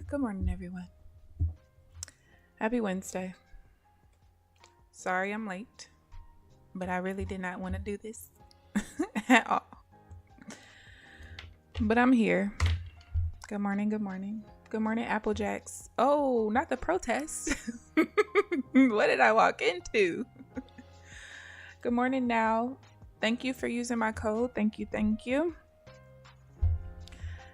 Good morning, everyone. Happy Wednesday. Sorry I'm late, but I really did not want to do this at all. But I'm here. Good morning, good morning. Good morning, Apple Jacks. Oh, not the protest. What did I walk into? Good morning now. Thank you for using my code. Thank you.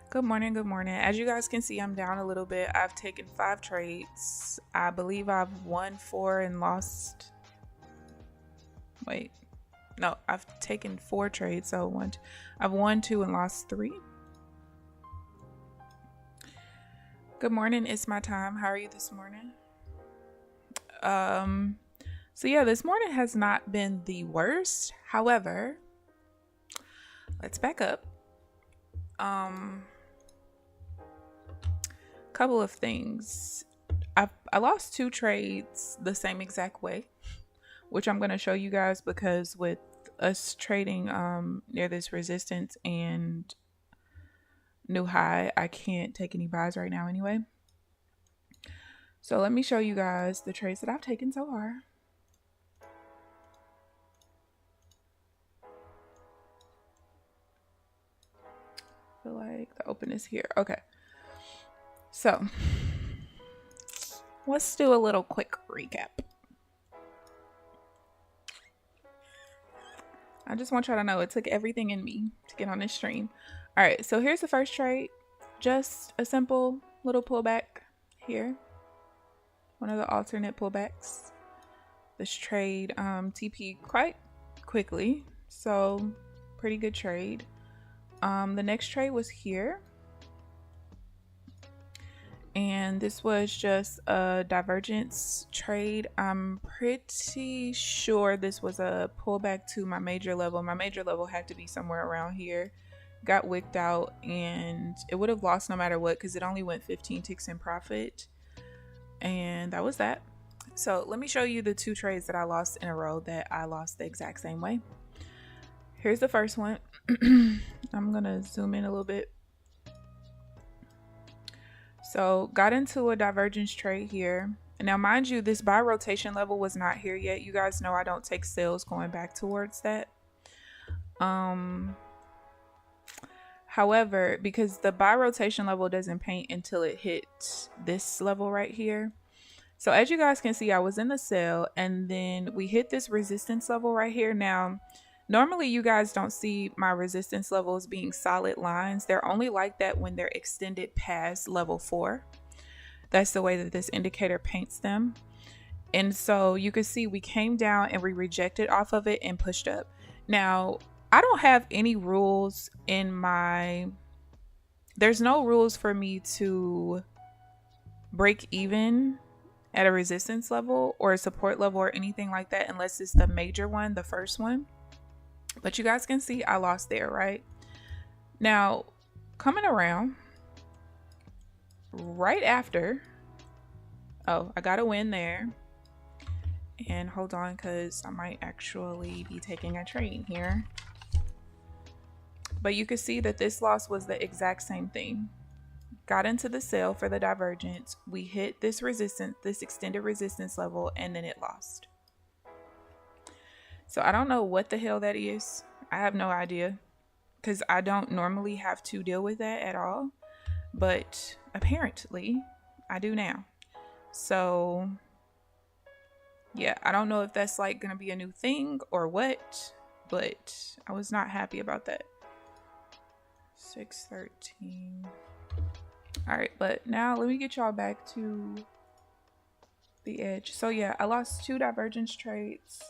Good morning, good morning. As you guys can see, I'm down a little bit. I've taken 5 trades. I believe I've won 4 and lost. Wait. No, I've taken 4 trades. So I've won 2 and lost 3. Good morning. It's my time. How are you this morning? So yeah, this morning has not been the worst. However, let's back up. Couple of things. I lost 2 trades the same exact way, which I'm going to show you guys because with us trading near this resistance and new high, I can't take any buys right now anyway. So let me show you guys the trades that I've taken so far. I feel like the open is here. Okay. So let's do a little quick recap. I just want y'all to know it took everything in me to get on this stream. All right, so here's the first trade. Just a simple little pullback here. One of the alternate pullbacks. This trade TP quite quickly, so pretty good trade. The next trade was here. And this was just a divergence trade. I'm pretty sure this was a pullback to my major level. My major level had to be somewhere around here. Got wicked out and it would have lost no matter what because it only went 15 ticks in profit. And that was that. So let me show you the 2 trades that I lost in a row that I lost the exact same way. Here's the first one. I'm going to zoom in a little bit. So got into a divergence trade here. And now mind you, this buy rotation level was not here yet. You guys know I don't take sales going back towards that. However, because the buy rotation level doesn't paint until it hits this level right here. So as you guys can see, I was in the sell and then we hit this resistance level right here. Now, normally you guys don't see my resistance levels being solid lines. They're only like that when they're extended past level 4. That's the way that this indicator paints them. And so you can see we came down and we rejected off of it and pushed up. Now, I don't have any rules in there's no rules for me to break even at a resistance level or a support level or anything like that unless it's the major one, the first one. But you guys can see I lost there, right? Now, coming around right after, oh, I got a win there. And hold on, because I might actually be taking a trade here. But you can see that this loss was the exact same thing. Got into the sell for the divergence. We hit this resistance, this extended resistance level, and then it lost. So I don't know what the hell that is. I have no idea because I don't normally have to deal with that at all. But apparently I do now. So yeah, I don't know if that's like going to be a new thing or what, but I was not happy about that. 613. All right, but now let me get y'all back to the edge. So yeah, I lost 2 divergence trades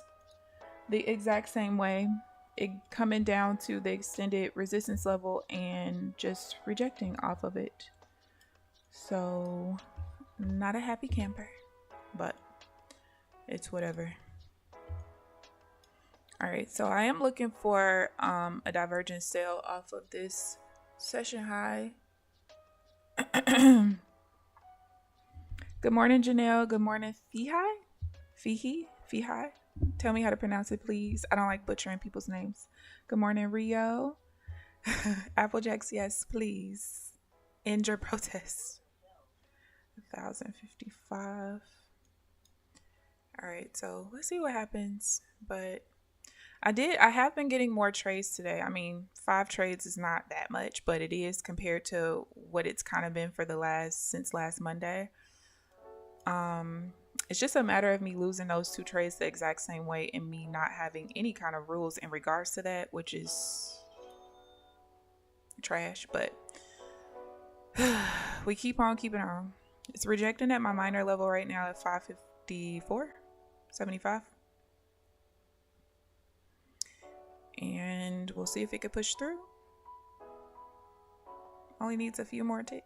the exact same way. It coming down to the extended resistance level and just rejecting off of it. So not a happy camper, but it's whatever. All right, so I am looking for a divergence sale off of this session high. Good morning, Janelle. Good morning, Fihai. Tell me how to pronounce it, please. I don't like butchering people's names. Good morning, Rio. Applejacks, yes, please. End your protest. 1,055. All right, so let's see what happens. But I have been getting more trades today. I mean, 5 trades is not that much, but it is compared to what it's kind of been for since last Monday. It's just a matter of me losing those 2 trades the exact same way and me not having any kind of rules in regards to that, which is trash, but we keep on keeping on. It's rejecting at my minor level right now at 554.75. And we'll see if it could push through. Only needs a few more ticks.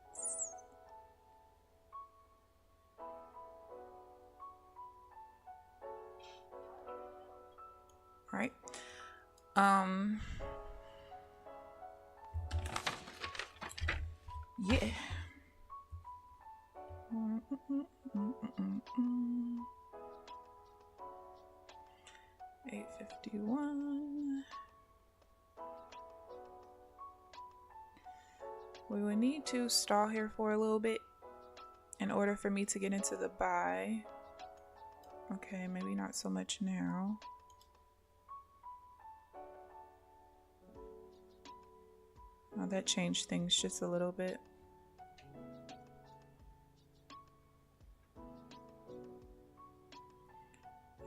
All right. Yeah. 851. We would need to stall here for a little bit in order for me to get into the buy. Okay, maybe not so much now. Oh, that changed things just a little bit.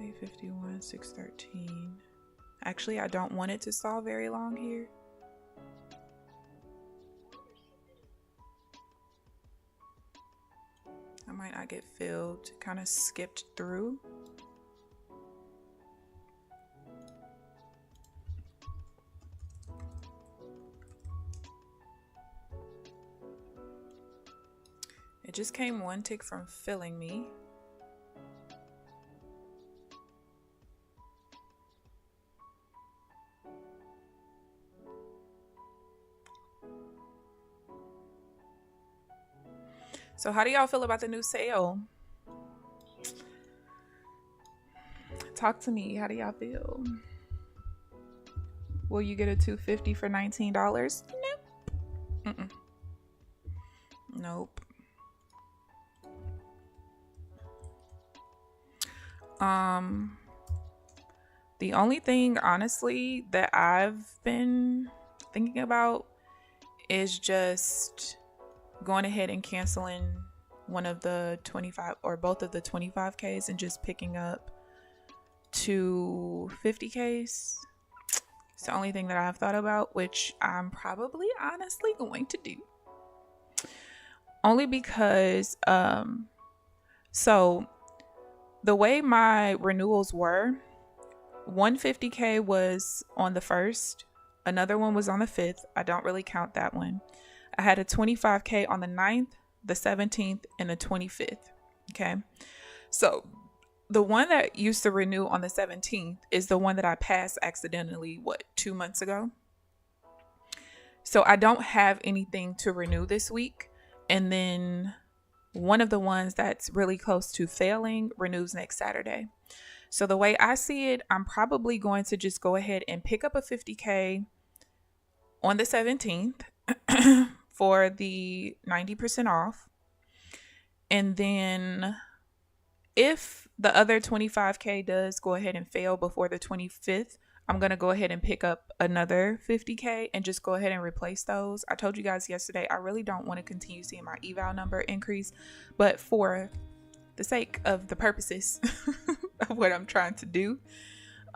$851, 613. Actually, I don't want it to stall very long here. I might not get filled. Kind of skipped through. It just came 1 tick from filling me. So how do y'all feel about the new sale? Talk to me. How do y'all feel? Will you get a $250 for $19? Nope. Nope. The only thing, honestly, that I've been thinking about is just going ahead and canceling one of the 25 or both of the 25Ks and just picking up 250Ks. It's the only thing that I've thought about, which I'm probably honestly going to do. Only because, so the way my renewals were, 150K was on the 1st, another one was on the 5th. I don't really count that one. I had a 25K on the 9th, the 17th, and the 25th. Okay. So the one that used to renew on the 17th is the one that I passed accidentally, 2 months ago? So I don't have anything to renew this week. And then one of the ones that's really close to failing renews next Saturday. So the way I see it, I'm probably going to just go ahead and pick up a 50K on the 17th for the 90% off. And then if the other 25K does go ahead and fail before the 25th, I'm going to go ahead and pick up another 50K and just go ahead and replace those. I told you guys yesterday, I really don't want to continue seeing my eval number increase, but for the sake of the purposes of what I'm trying to do,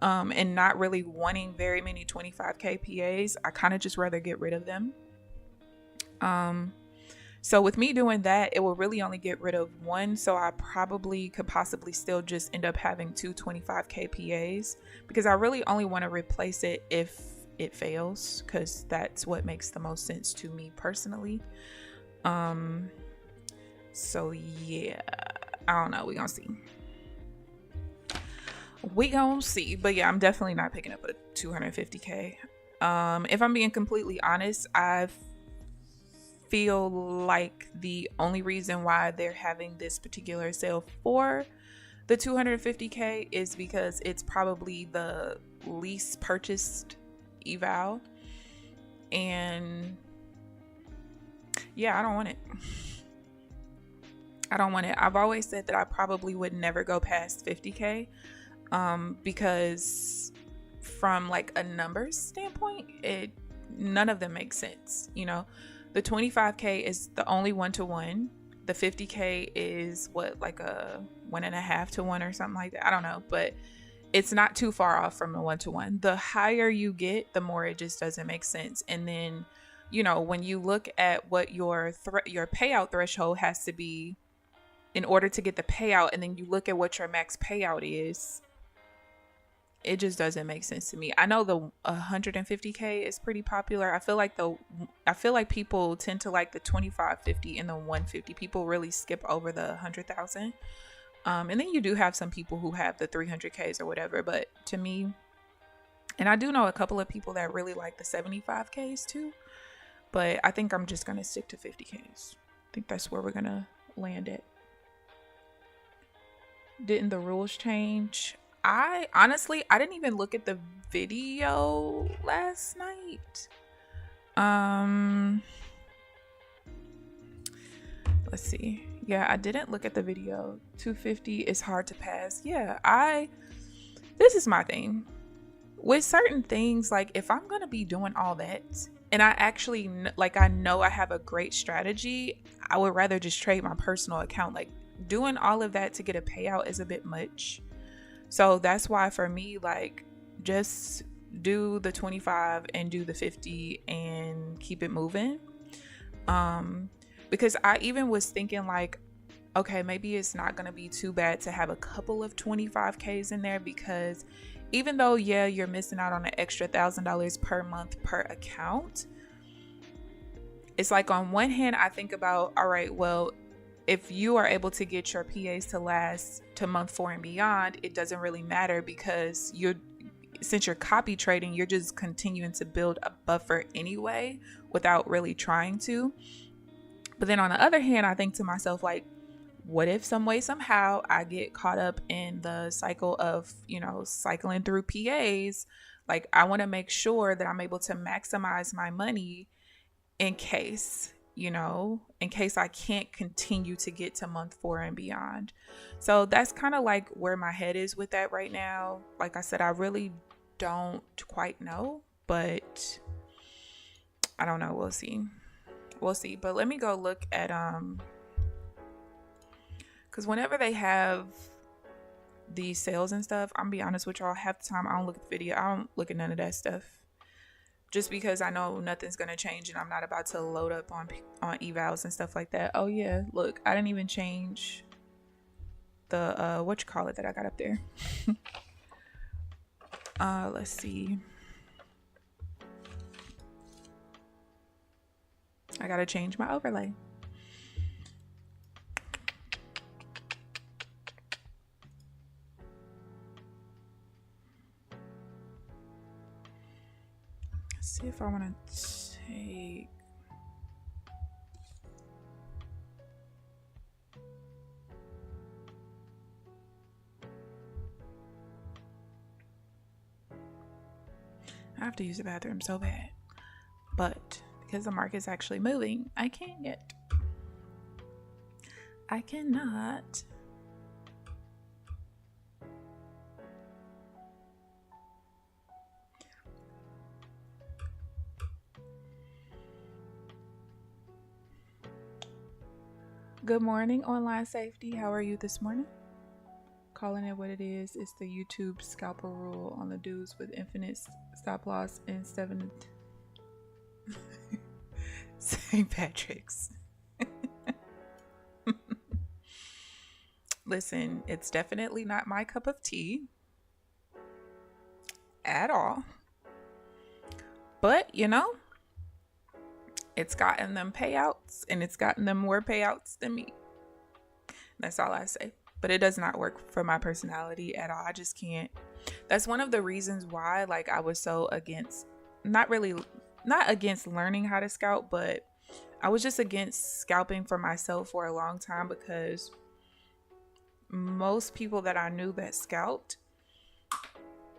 and not really wanting very many 25K PAs, I kind of just rather get rid of them. So with me doing that, it will really only get rid of one. So I probably could possibly still just end up having 2 25K PAs, because I really only want to replace it if it fails, because that's what makes the most sense to me personally. So yeah, I don't know. We're gonna see. But yeah, I'm definitely not picking up a 250K. If I'm being completely honest, I feel like the only reason why they're having this particular sale for the 250K is because it's probably the least purchased eval. And yeah, I don't want it. I don't want it. I've always said that I probably would never go past 50K, because from like a numbers standpoint, none of them make sense. You know, the 25K is the only 1-to-1. The 50K is what, like a 1.5-to-1 or something like that. I don't know, but it's not too far off from a 1-to-1. The higher you get, the more it just doesn't make sense. And then, you know, when you look at what your payout threshold has to be in order to get the payout, and then you look at what your max payout is, it just doesn't make sense to me. I know the 150K is pretty popular. I feel like people tend to like the 25, 50, and the 150. People really skip over the 100,000. And then you do have some people who have the 300Ks or whatever. But to me, and I do know a couple of people that really like the 75Ks too. But I think I'm just going to stick to 50Ks. I think that's where we're going to land at. Didn't the rules change? I didn't even look at the video last night. Let's see. Yeah, I didn't look at the video. 250 is hard to pass. Yeah, this is my thing. With certain things, like if I'm going to be doing all that, and I actually, like, I know I have a great strategy, I would rather just trade my personal account. Like, doing all of that to get a payout is a bit much. So that's why for me, like, just do the 25 and do the 50 and keep it moving. Because I even was thinking like, okay, maybe it's not going to be too bad to have a couple of 25Ks in there, because even though, yeah, you're missing out on an extra $1,000 per month per account, it's like on one hand, I think about, all right, well, if you are able to get your PAs to last to month 4 and beyond, it doesn't really matter, because since you're copy trading, you're just continuing to build a buffer anyway without really trying to. But then on the other hand, I think to myself, like, what if some way, somehow I get caught up in the cycle of, you know, cycling through PAs? Like, I want to make sure that I'm able to maximize my money in case I can't continue to get to month 4 and beyond. So that's kind of like where my head is with that right now. Like I said, I really don't quite know, but I don't know. We'll see. But let me go look at, because whenever they have these sales and stuff, I'm gonna be honest with y'all, half the time I don't look at the video. I don't look at none of that stuff. Just because I know nothing's going to change and I'm not about to load up on evals and stuff like that. Oh, yeah. Look, I didn't even change the, that I got up there. Let's see. I got to change my overlay. See if I want to take, I have to use the bathroom so bad, but because the market's actually moving, I can't yet. I cannot. Good morning, online safety. How are you this morning? Calling it what it is. It's the YouTube scalper rule on the dudes with infinite stop loss and St. Patrick's. Listen, it's definitely not my cup of tea at all. But, you know, it's gotten them payouts, and it's gotten them more payouts than me. That's all I say. But it does not work for my personality at all. I just can't. That's one of the reasons why, like, I was so against, not against learning how to scalp, but I was just against scalping for myself for a long time, because most people that I knew that scalped,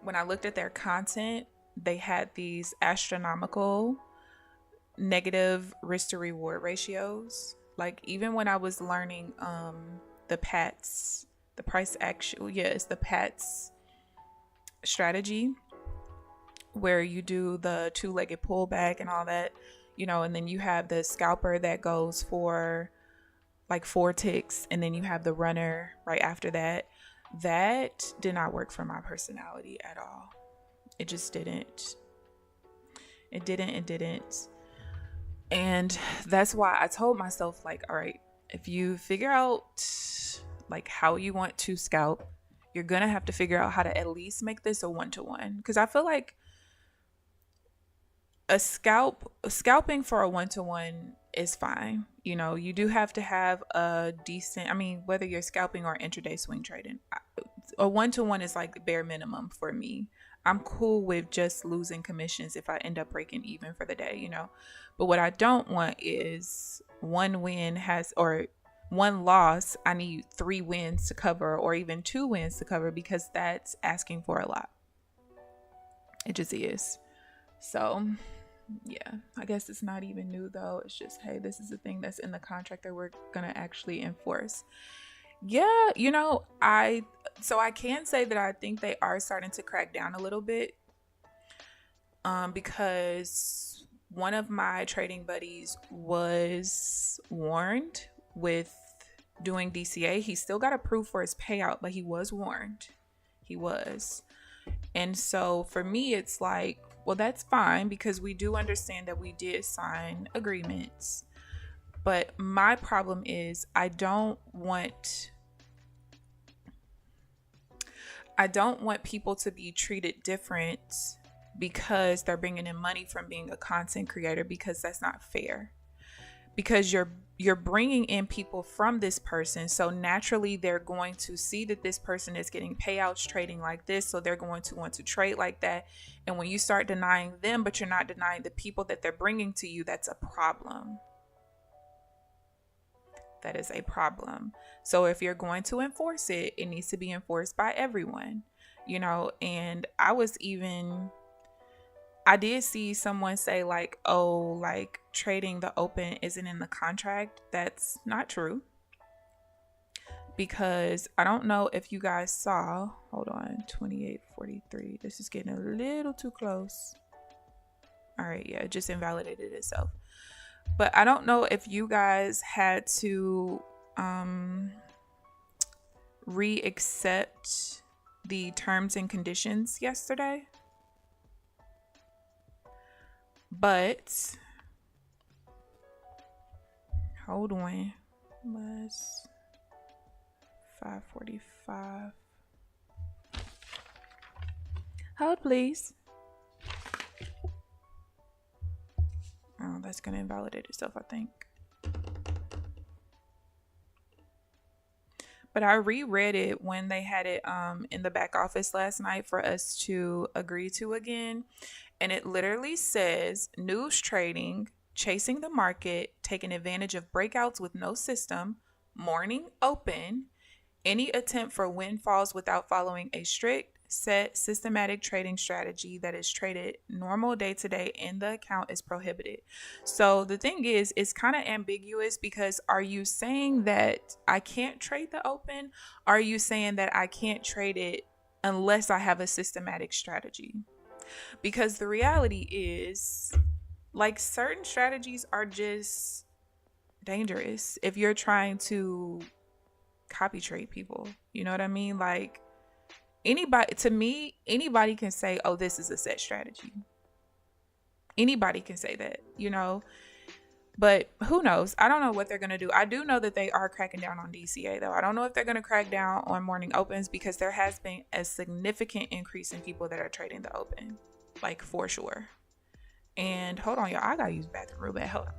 when I looked at their content, they had these astronomical negative risk to reward ratios. Like even when I was learning the PATS, the price action, yeah, it's the PATS strategy where you do the two-legged pullback and all that, you know, and then you have the scalper that goes for like 4 ticks, and then you have the runner right after that. That did not work for my personality at all. It just didn't. It didn't. And that's why I told myself, like, all right, if you figure out like how you want to scalp, you're gonna have to figure out how to at least make this a 1-to-1, because I feel like scalping for a 1-to-1 is fine. You know, you do have to have a decent, I mean, whether you're scalping or intraday swing trading, a 1-to-1 is like the bare minimum for me. I'm cool with just losing commissions if I end up breaking even for the day, you know. But what I don't want is one loss, I need 3 wins to cover, or even 2 wins to cover, because that's asking for a lot. It just is. So yeah, I guess it's not even new though. It's just, hey, this is the thing that's in the contract that we're gonna actually enforce. Yeah, you know, I can say that I think they are starting to crack down a little bit, because one of my trading buddies was warned with doing DCA. He still got approved for his payout, but he was warned. He was. And so for me, it's like, well, that's fine, because we do understand that we did sign agreements. But my problem is I don't want people to be treated different because they're bringing in money from being a content creator, because that's not fair. Because you're bringing in people from this person, so naturally they're going to see that this person is getting payouts trading like this, so they're going to want to trade like that. And when you start denying them, but you're not denying the people that they're bringing to you, that's a problem. That is a problem. So if you're going to enforce it, it needs to be enforced by everyone, you know. And I did see someone say like, oh, like trading the open isn't in the contract. That's not true. Because I don't know if you guys saw, hold on, 2843. This is getting a little too close. All right, yeah, it just invalidated itself. But I don't know if you guys had to re-accept the terms and conditions yesterday. But hold on, let's 545. Hold please. Oh, that's gonna invalidate itself, I think. But I reread it when they had it in the back office last night for us to agree to again. And it literally says news trading, chasing the market, taking advantage of breakouts with no system, morning open, any attempt for windfalls without following a strict set systematic trading strategy that is traded normal day to day in the account is prohibited. So the thing is, it's kind of ambiguous, because are you saying that I can't trade the open? Are you saying that I can't trade it unless I have a systematic strategy? Because the reality is, like, certain strategies are just dangerous if you're trying to copy trade people. You know what I mean? Like, anybody can say, oh, this is a set strategy. Anybody can say that, you know. But who knows? I don't know what they're going to do. I do know that they are cracking down on DCA, though. I don't know if they're going to crack down on morning opens, because there has been a significant increase in people that are trading the open, like, for sure. And hold on, y'all. I got to use the bathroom real bad. Hold on.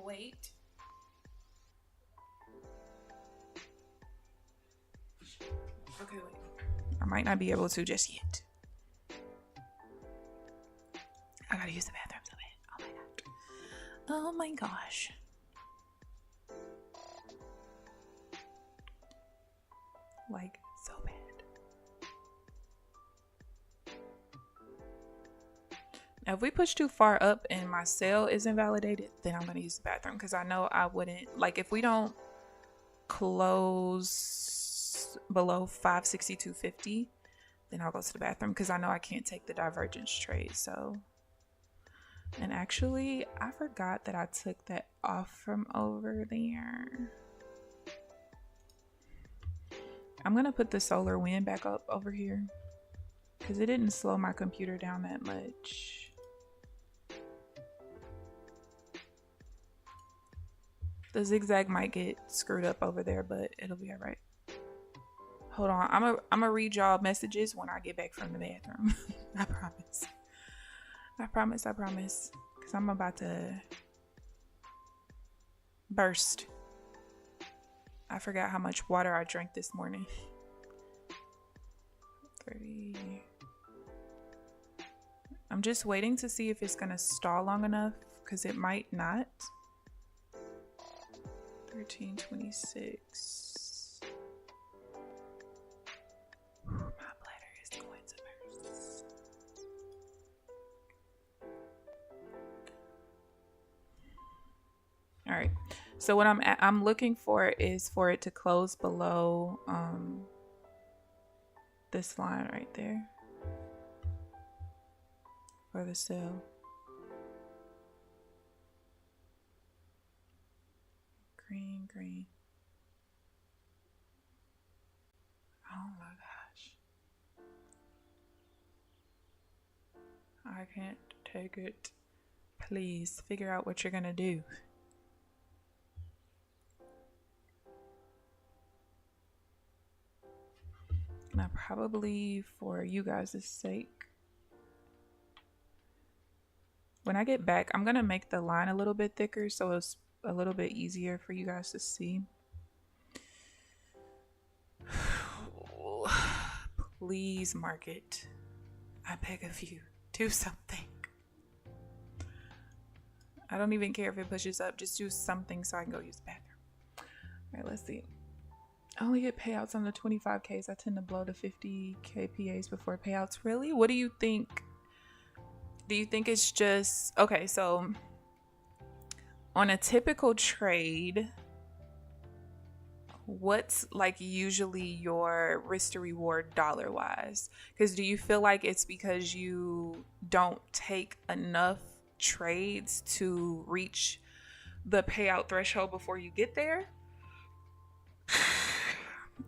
Wait. Okay, wait. I might not be able to just yet. I gotta use the bathroom so bad. Oh my gosh. Like, so bad. If we push too far up and my sale isn't validated, then I'm going to use the bathroom, because I know I wouldn't, like, if we don't close below 562.50, then I'll go to the bathroom, because I know I can't take the divergence trade. So, and actually I forgot that I took that off from over there. I'm going to put the solar wind back up over here, because it didn't slow my computer down that much. The zigzag might get screwed up over there, but it'll be all right. Hold on. I'm gonna read y'all messages when I get back from the bathroom. I promise. I promise. I promise. Because I'm about to burst. I forgot how much water I drank this morning. 30. I'm just waiting to see if it's going to stall long enough, because it might not. 1326. My bladder is going to burst. All right. So what I'm looking for is for it to close below this line right there for the sell. Green. Oh my gosh. I can't take it. Please figure out what you're gonna do. Now, probably for you guys' sake, when I get back, I'm gonna make the line a little bit thicker so it's a little bit easier for you guys to see. Please, market, I beg of you, do something. I don't even care if it pushes up, just do something so I can go use the bathroom. All right, let's see. I only get payouts on the 25Ks. I tend to blow the 50K PAs before payouts. Really? What do you think? Do you think it's just okay? So on a typical trade, what's like usually your risk to reward dollar wise? Because do you feel like it's because you don't take enough trades to reach the payout threshold before you get there?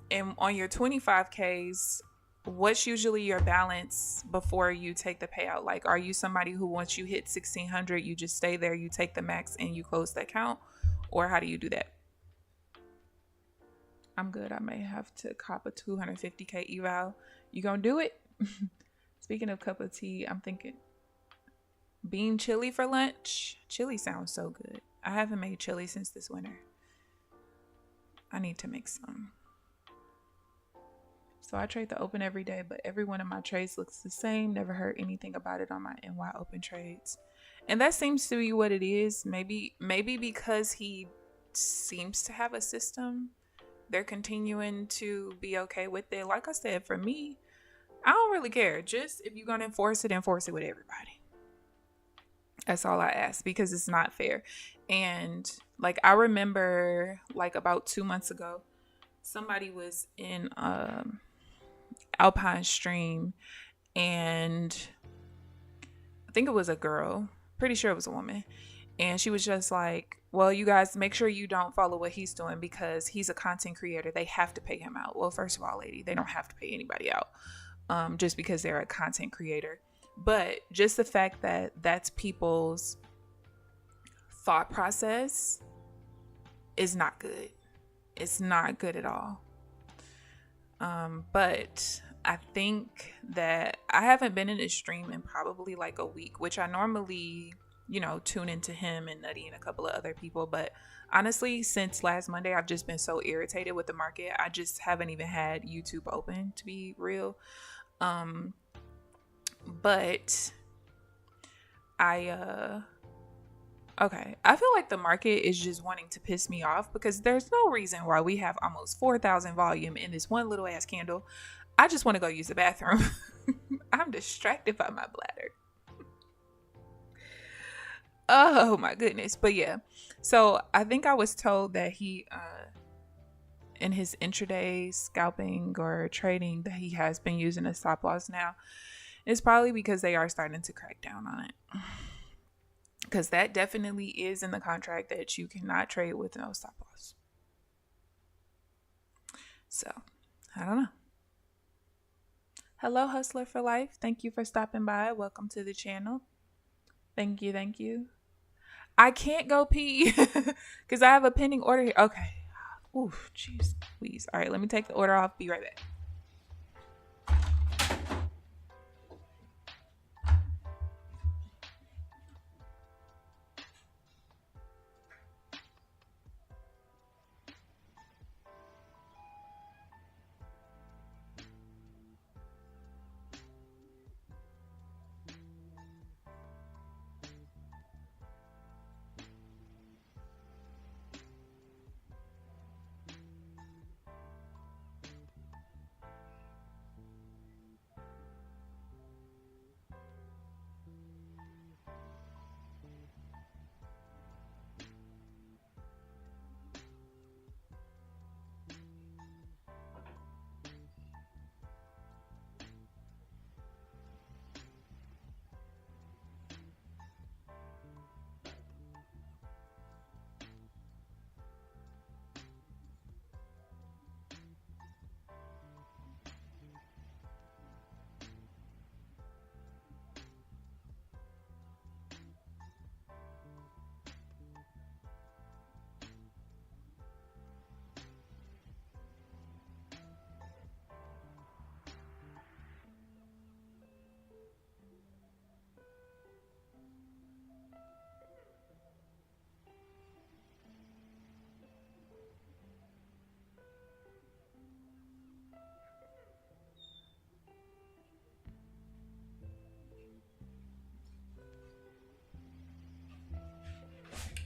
And on your 25Ks, what's usually your balance before you take the payout? Like, are you somebody who once you hit 1600, you just stay there, you take the max and you close the account? Or how do you do that? I'm good. I may have to cop a 250K eval. You gonna do it? Speaking of cup of tea, I'm thinking bean chili for lunch. Chili sounds so good. I haven't made chili since this winter. I need to make some. So I trade the open every day, but every one of my trades looks the same. Never heard anything about it on my NY open trades. And that seems to be what it is. Maybe because he seems to have a system, they're continuing to be okay with it. Like I said, for me, I don't really care. Just if you're going to enforce it with everybody. That's all I ask, because it's not fair. And like, I remember like about 2 months ago, somebody was in Alpine Stream, and I think it was a girl, pretty sure it was a woman, and she was just like, well, you guys make sure you don't follow what he's doing because he's a content creator. They have to pay him out. Well, first of all, lady, they don't have to pay anybody out just because they're a content creator. But just the fact that that's people's thought process is not good. It's not good at all. But I think that I haven't been in this stream in probably like a week, which I normally, tune into him and Nutty and a couple of other people. But honestly, since last Monday, I've just been so irritated with the market. I just haven't even had YouTube open, to be real. But okay, I feel like the market is just wanting to piss me off because there's no reason why we have almost 4,000 volume in this one little ass candle. I just want to go use the bathroom. I'm distracted by my bladder. Oh my goodness. But yeah, so I think I was told that he in his intraday scalping or trading that he has been using a stop loss now. It's probably because they are starting to crack down on it, because that definitely is in the contract that you cannot trade with no stop loss. So I don't know. Hello, Hustler for Life. Thank you for stopping by. Welcome to the channel. Thank you. Thank you. I can't go pee because I have a pending order here. Okay. Oof, jeez, please. All right, let me take the order off. Be right back.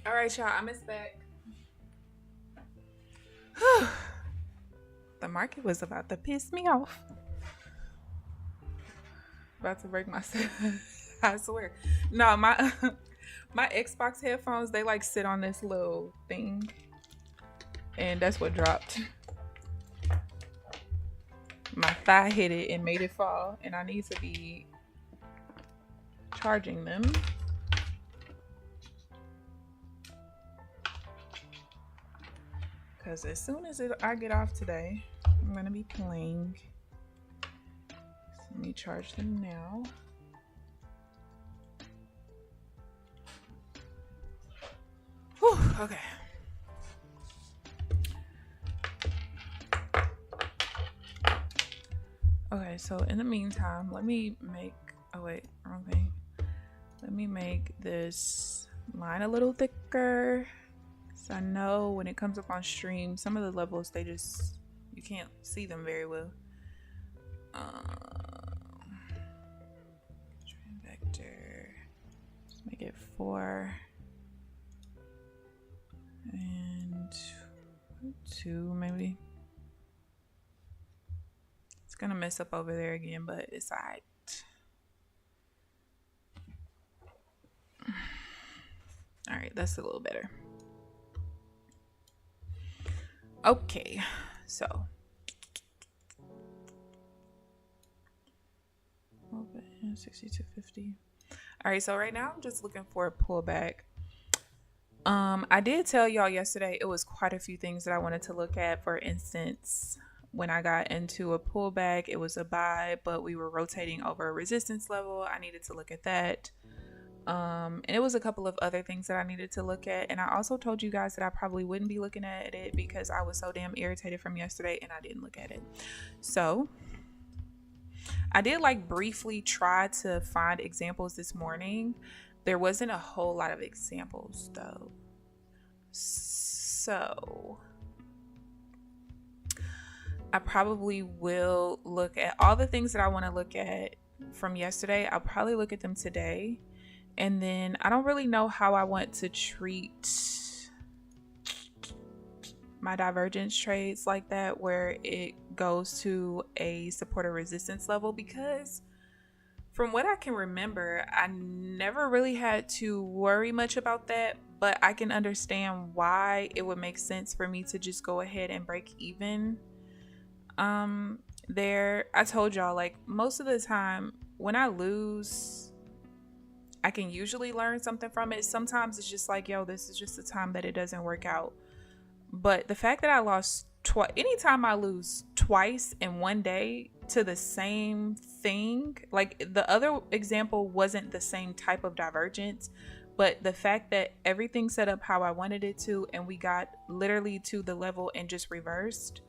All right, y'all. I'm back. The market was about to piss me off. About to break myself. I swear. No, my my Xbox headphones, they like sit on this little thing, and that's what dropped. My thigh hit it and made it fall, and I need to be charging them. Because as soon as I get off today, I'm going to be playing. So let me charge them now. Whew, okay. Okay, so in the meantime, let me make, oh wait, wrong thing. Let me make this line a little thicker. So I know when it comes up on stream, some of the levels, they just, you can't see them very well. Trend vector, let's make it 4 and 2 maybe. It's gonna mess up over there again, but it's alright. Alright, that's a little better. Okay, so 62.50. All right, so right now I'm just looking for a pullback. I did tell y'all yesterday it was quite a few things that I wanted to look at. For instance, when I got into a pullback, it was a buy, but we were rotating over a resistance level. I needed to look at that. And it was a couple of other things that I needed to look at. And I also told you guys that I probably wouldn't be looking at it because I was so damn irritated from yesterday and I didn't look at it. So I did like briefly try to find examples this morning. There wasn't a whole lot of examples though. So I probably will look at all the things that I want to look at from yesterday. I'll probably look at them today. And then I don't really know how I want to treat my divergence trades like that, where it goes to a support or resistance level, because From what I can remember, I never really had to worry much about that, but I can understand why it would make sense for me to just go ahead and break even. There, I told y'all, like, most of the time when I lose, I can usually learn something from it. Sometimes it's just like, yo, this is just the time that it doesn't work out. But the fact that I lost twice, anytime I lose twice in one day to the same thing, like the other example wasn't the same type of divergence, but the fact that everything set up how I wanted it to, and we got literally to the level and just reversed,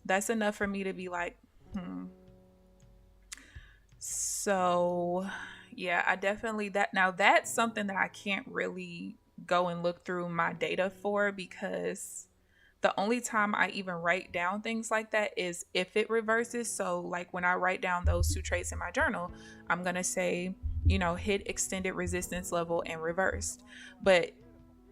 that's enough for me to be like, So, yeah, I definitely that now that's something that I can't really go and look through my data for, because the only time I even write down things like that is if it reverses. So, like when I write down those two traits in my journal, I'm going to say, hit extended resistance level and reversed. But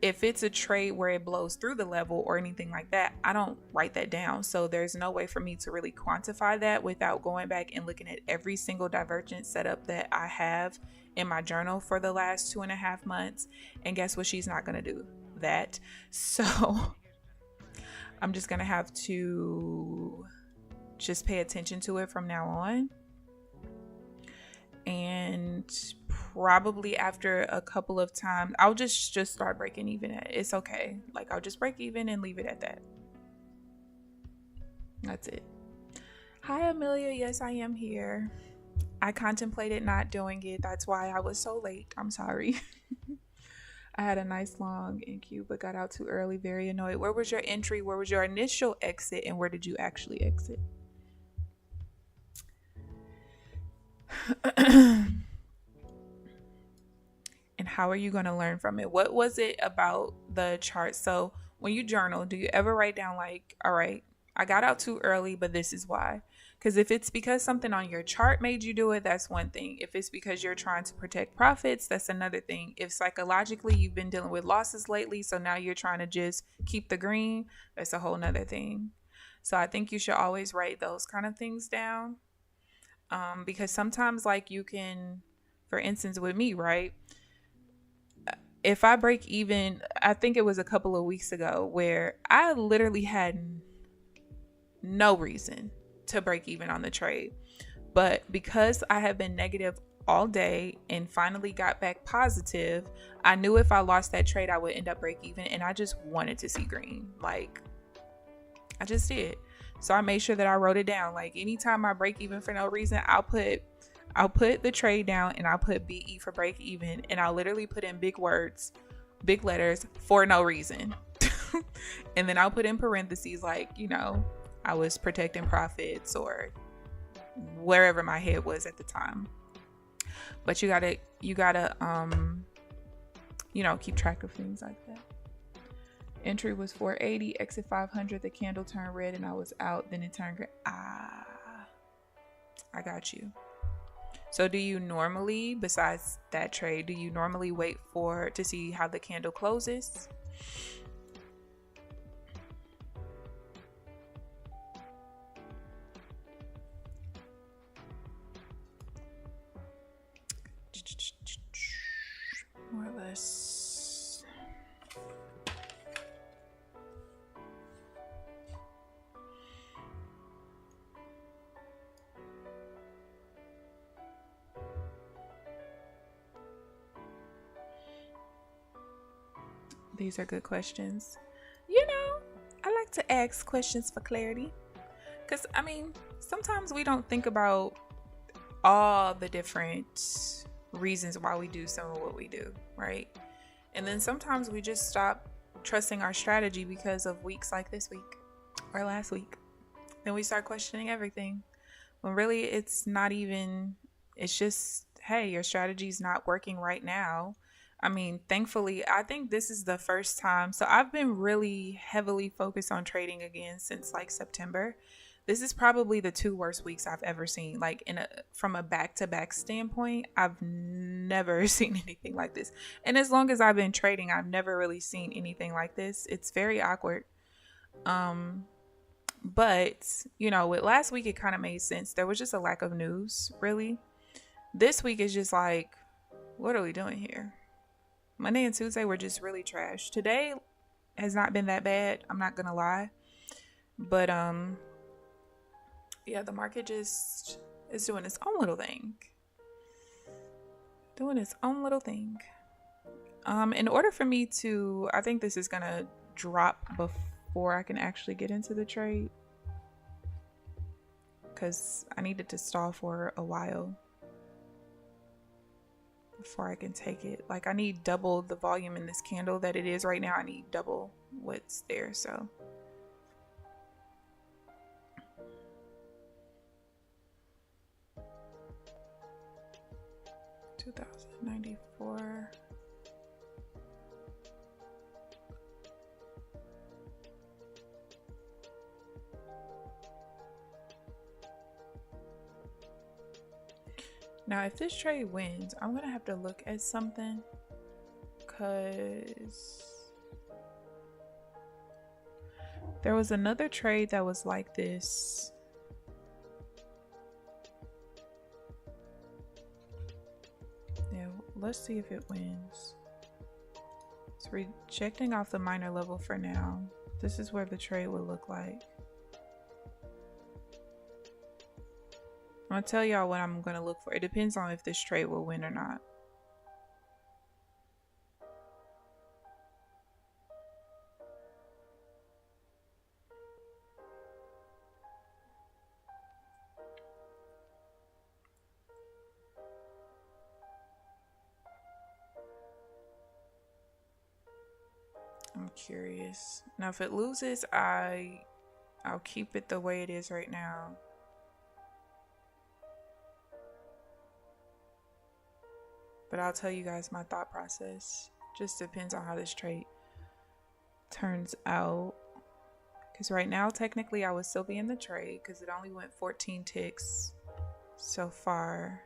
if it's a trade where it blows through the level or anything like that, I don't write that down. So there's no way for me to really quantify that without going back and looking at every single divergence setup that I have in my journal for the last 2.5 months. And guess what? She's not going to do that. So I'm just going to have to just pay attention to it from now on. And probably after a couple of times, I'll just start breaking even. It's okay. Like, I'll just break even and leave it at that. That's it. Hi, Amelia. Yes, I am here. I contemplated not doing it. That's why I was so late. I'm sorry. I had a nice long queue, but got out too early. Very annoyed. Where was your entry? Where was your initial exit? And where did you actually exit? And how are you going to learn from it? What was it about the chart? So when you journal, do you ever write down like, all right, I got out too early, but this is why? Because if it's because something on your chart made you do it, that's one thing. If it's because you're trying to protect profits, that's another thing. If psychologically you've been dealing with losses lately, so now you're trying to just keep the green, that's a whole nother thing. So I think you should always write those kind of things down. Because sometimes, like, you can, for instance, with me, right? If I break even, I think it was a couple of weeks ago where I literally had no reason to break even on the trade. But because I have been negative all day and finally got back positive, I knew if I lost that trade, I would end up break even. And I just wanted to see green. Like, I just did. So I made sure that I wrote it down. Like, anytime I break even for no reason, I'll put the trade down and I'll put BE for break even, and I'll literally put in big words, big letters, for no reason. And then I'll put in parentheses like, I was protecting profits or wherever my head was at the time. But you gotta keep track of things like that. Entry was 480, exit 500, the candle turned red and I was out, then it turned green. I got you. So do you normally, besides that trade, do you normally wait to see how the candle closes? More or less. These are good questions. I like to ask questions for clarity. Because, sometimes we don't think about all the different reasons why we do some of what we do, right? And then sometimes we just stop trusting our strategy because of weeks like this week or last week. Then we start questioning everything. When really it's not even, it's just, hey, your strategy is not working right now. Thankfully, I think this is the first time. So I've been really heavily focused on trading again since like September. This is probably the 2 worst weeks I've ever seen. Like from a back-to-back standpoint, I've never seen anything like this. And as long as I've been trading, I've never really seen anything like this. It's very awkward. But with last week, it kind of made sense. There was just a lack of news, really. This week is just like, what are we doing here? Monday and Tuesday were just really trash. Today has not been that bad, I'm not gonna lie. But yeah, the market just is doing its own little thing. Doing its own little thing. In order for me to, I think this is gonna drop before I can actually get into the trade, because I needed to stall for a while before I can take it. Like, I need double the volume in this candle that it is right now. I need double what's there. So $2,094. Now, if this trade wins, I'm gonna have to look at something, because there was another trade that was like this. Yeah, let's see if it wins. It's rejecting off the minor level for now. This is where the trade would look like. I'm gonna tell y'all what I'm gonna look for. It depends on if this trade will win or not. I'm curious. Now, if it loses, I'll keep it the way it is right now. But I'll tell you guys my thought process. Just depends on how this trade turns out. Because right now, technically, I would still be in the trade because it only went 14 ticks so far.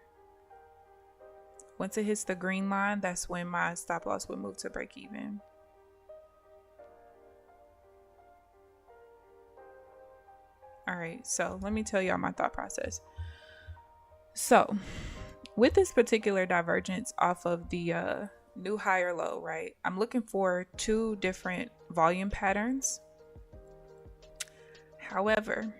Once it hits the green line, that's when my stop loss would move to break even. All right, so let me tell y'all my thought process. So with this particular divergence off of the new higher low, right, I'm looking for two different volume patterns. However,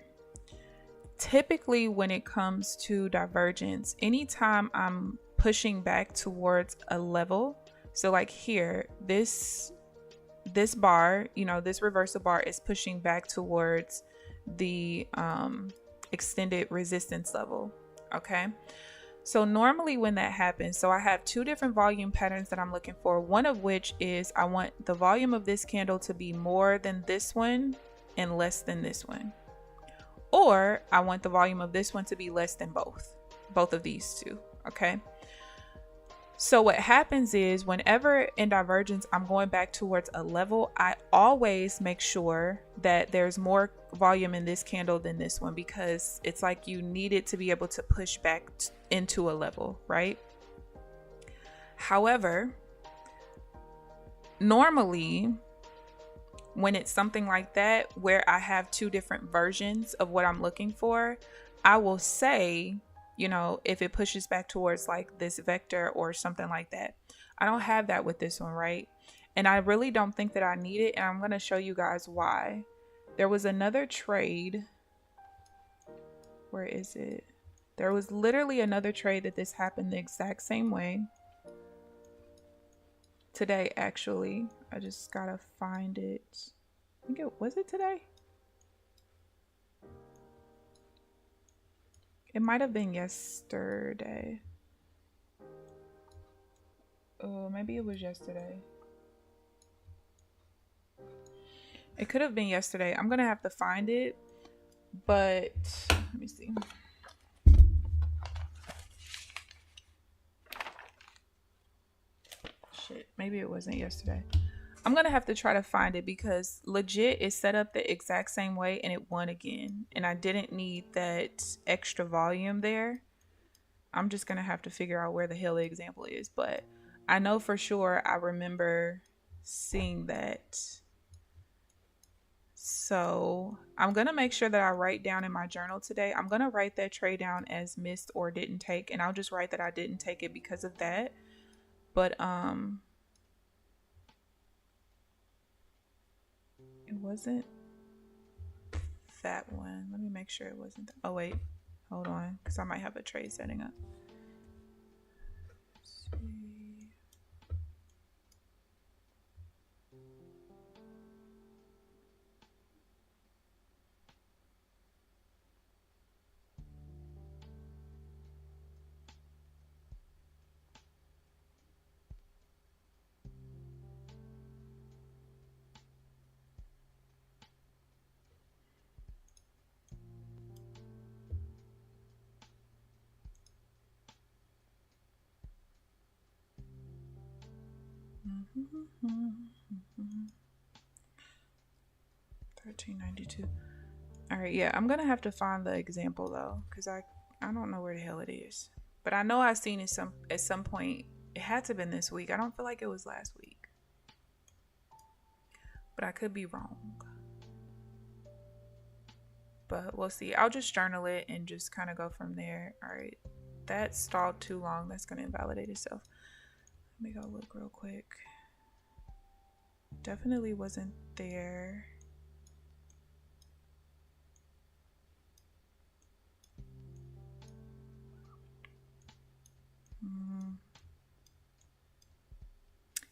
typically when it comes to divergence, anytime I'm pushing back towards a level, so like here, this bar, you know, this reversal bar is pushing back towards the extended resistance level. Okay, so normally when that happens, so I have two different volume patterns that I'm looking for, one of which is I want the volume of this candle to be more than this one and less than this one, or I want the volume of this one to be less than both of these two. Okay, so what happens is whenever in divergence I'm going back towards a level, I always make sure that there's more volume in this candle than this one, because it's like you need it to be able to push back into a level, right? However, normally when it's something like that where I have two different versions of what I'm looking for, I will say, you know, if it pushes back towards like this vector or something like that. I don't have that with this one, right? And I really don't think that I need it, and I'm going to show you guys why. There was another trade. Where is it? There was literally another trade that this happened the exact same way. Today, actually. I just got to find it. I think was it today? It might have been yesterday. Oh, maybe it was yesterday. It could have been yesterday. I'm gonna have to find it, but let me see. Shit, maybe it wasn't yesterday. I'm gonna have to try to find it, because legit it's set up the exact same way and it won again, and I didn't need that extra volume there. I'm just gonna have to figure out where the hell the example is, but I know for sure I remember seeing that. So I'm going to make sure that I write down in my journal today. I'm going to write that trade down as missed or didn't take. And I'll just write that I didn't take it because of that. But it wasn't that one. Let me make sure it wasn't that. Oh, wait. Hold on. Because I might have a trade setting up. Let's see. $13.92. All right, yeah, I'm gonna have to find the example though, because I don't know where the hell it is. But I know I've seen it at some point. It had to have been this week. I don't feel like it was last week, but I could be wrong. But we'll see. I'll just journal it and just kind of go from there. All right, that stalled too long. That's gonna invalidate itself. Let me go look real quick. Definitely wasn't there.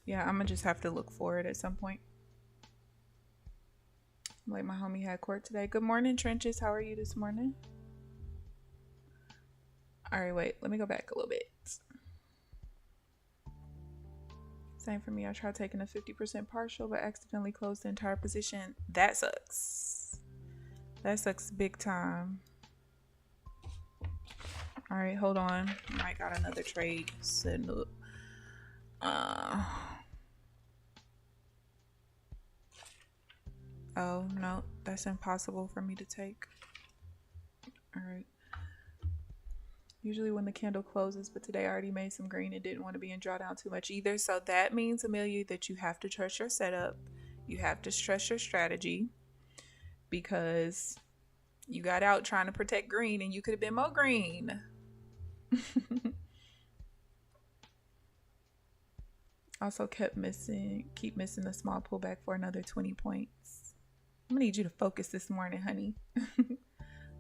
Yeah, I'm gonna just have to look for it at some point. Like my homie had court today. Good morning, Trenches. How are you this morning? All right, wait. Let me go back a little bit. Same for me. I tried taking a 50% partial, but accidentally closed the entire position. That sucks. That sucks big time. All right, hold on. I got another trade setting up. Oh, no. That's impossible for me to take. All right. Usually when the candle closes, but today I already made some green and didn't want to be in drawdown too much either. So that means, Amelia, that you have to trust your setup. You have to trust your strategy because you got out trying to protect green and you could have been more green. Also keep missing the small pullback for another 20 points. I'm gonna need you to focus this morning, honey.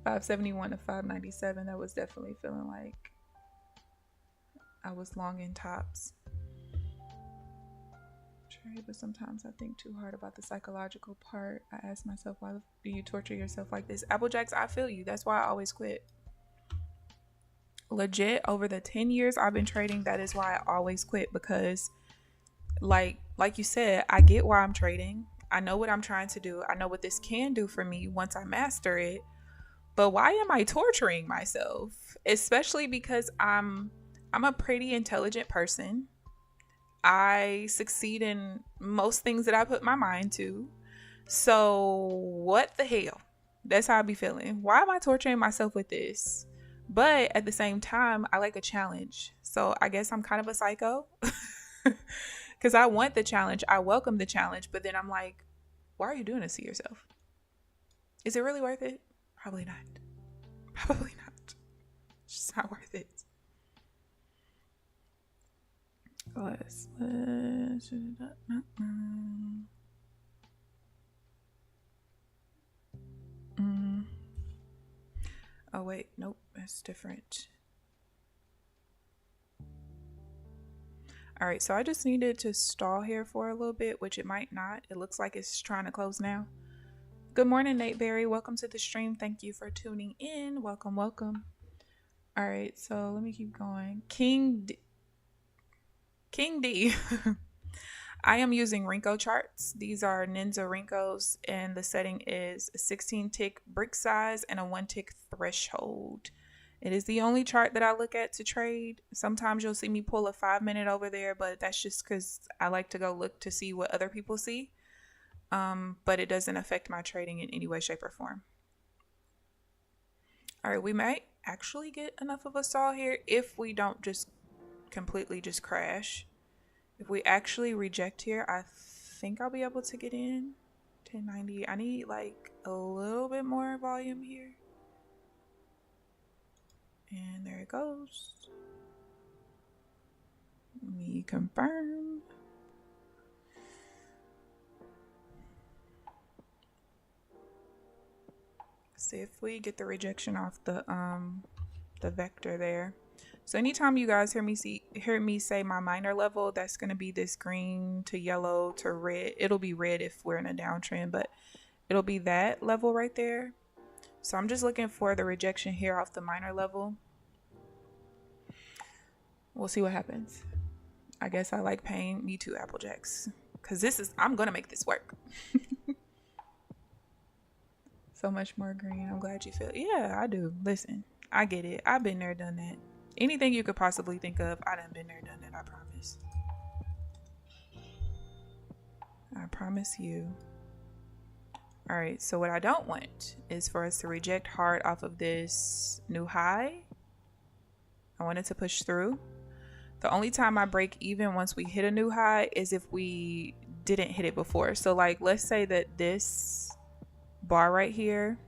571 to 597. That was definitely feeling like I was long in tops. Trade, but sometimes I think too hard about the psychological part. I ask myself, why do you torture yourself like this? Applejacks, I feel you. That's why I always quit. Legit, over the 10 years I've been trading, that is why I always quit, because like you said, I get why I'm trading. I know what I'm trying to do. I know what this can do for me once I master it. But why am I torturing myself? Especially because I'm a pretty intelligent person. I succeed in most things that I put my mind to. So what the hell? That's how I be feeling. Why am I torturing myself with this? But at the same time, I like a challenge. So I guess I'm kind of a psycho. Because I want the challenge. I welcome the challenge. But then I'm like, why are you doing this to yourself? Is it really worth it? Probably not. Probably not. It's just not worth it. Let's Oh wait, nope, that's different. All right, so I just needed to stall here for a little bit, which it might not. It looks like it's trying to close now. Good morning, Nate Berry. Welcome to the stream. Thank you for tuning in. Welcome, welcome. All right, so let me keep going. King D. I am using Renko charts. These are Ninja Renkos, and the setting is a 16 tick brick size and a 1 tick threshold. It is the only chart that I look at to trade. Sometimes you'll see me pull a 5-minute over there, but that's just because I like to go look to see what other people see. But it doesn't affect my trading in any way, shape, or form. All right, we might actually get enough of a stall here if we don't just completely just crash. If we actually reject here, I think I'll be able to get in. 1090. I need like a little bit more volume here. And there it goes. Let me confirm. See if we get the rejection off the vector there. So anytime you guys hear me say my minor level, that's going to be this green to yellow to red. It'll be red if we're in a downtrend, but it'll be that level right there. So I'm just looking for the rejection here off the minor level. We'll see what happens. I guess I like paying me too, Applejacks, because I'm gonna make this work. So much more green. I'm glad you feel it. Yeah, I do. Listen, I get it. I've been there, done that. Anything you could possibly think of, I done been there, done that. I promise. I promise you. All right, so what I don't want is for us to reject hard off of this new high. I want it to push through. The only time I break even once we hit a new high is if we didn't hit it before. So like, let's say that this bar right here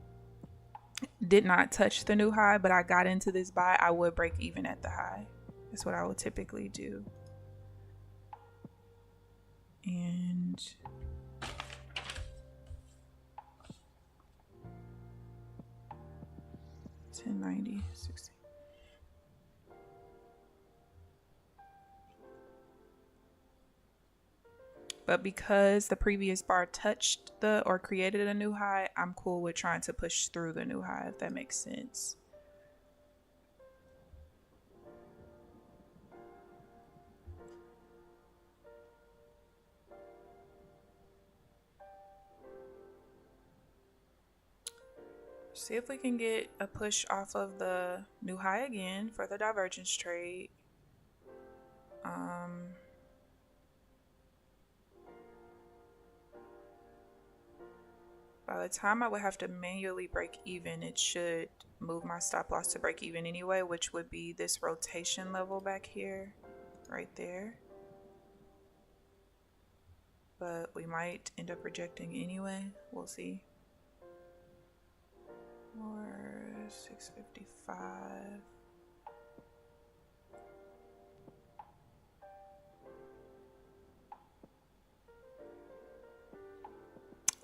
did not touch the new high, but I got into this buy, I would break even at the high. That's what I would typically do. And $10.90, 60. But because the previous bar touched or created a new high, I'm cool with trying to push through the new high, if that makes sense. See if we can get a push off of the new high again for the divergence trade. By the time I would have to manually break even, it should move my stop loss to break even anyway, which would be this rotation level back here, right there. But we might end up rejecting anyway. We'll see. Or 655.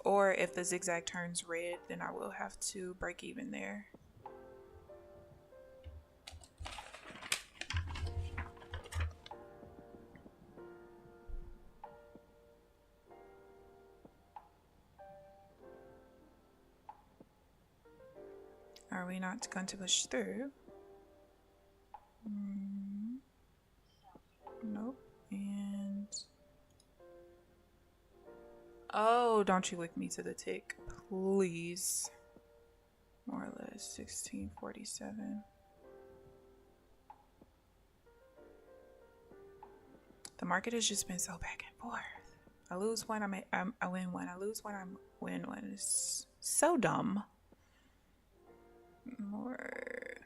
Or if the zigzag turns red, then I will have to break even there. Are we not going to push through? Nope. And oh, don't you wick me to the tick, please. More or less 1647. The market has just been so back and forth. I lose one, I win one. I lose one, I win one. It's so dumb. More.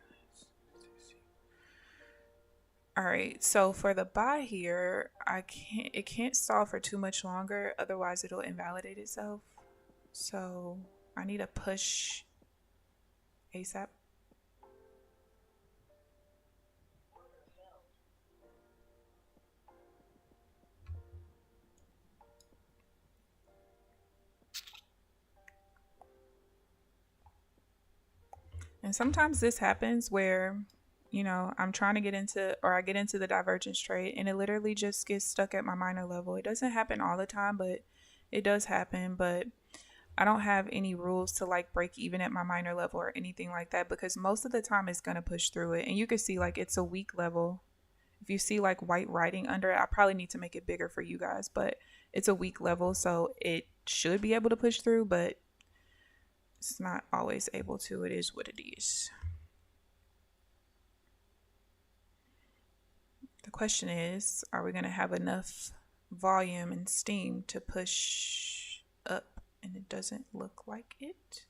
All right, so for the buy here, it can't stall for too much longer, otherwise it'll invalidate itself. So I need a push ASAP. And sometimes this happens where, you know, I'm trying to get into, or I get into the divergence trade and it literally just gets stuck at my minor level. It doesn't happen all the time, but it does happen. But I don't have any rules to like break even at my minor level or anything like that, because most of the time it's going to push through it. And you can see like it's a weak level. If you see like white writing under it, I probably need to make it bigger for you guys, but it's a weak level. So it should be able to push through, but it's not always able to. It is what it is. The question is, are we going to have enough volume and steam to push up? And it doesn't look like it.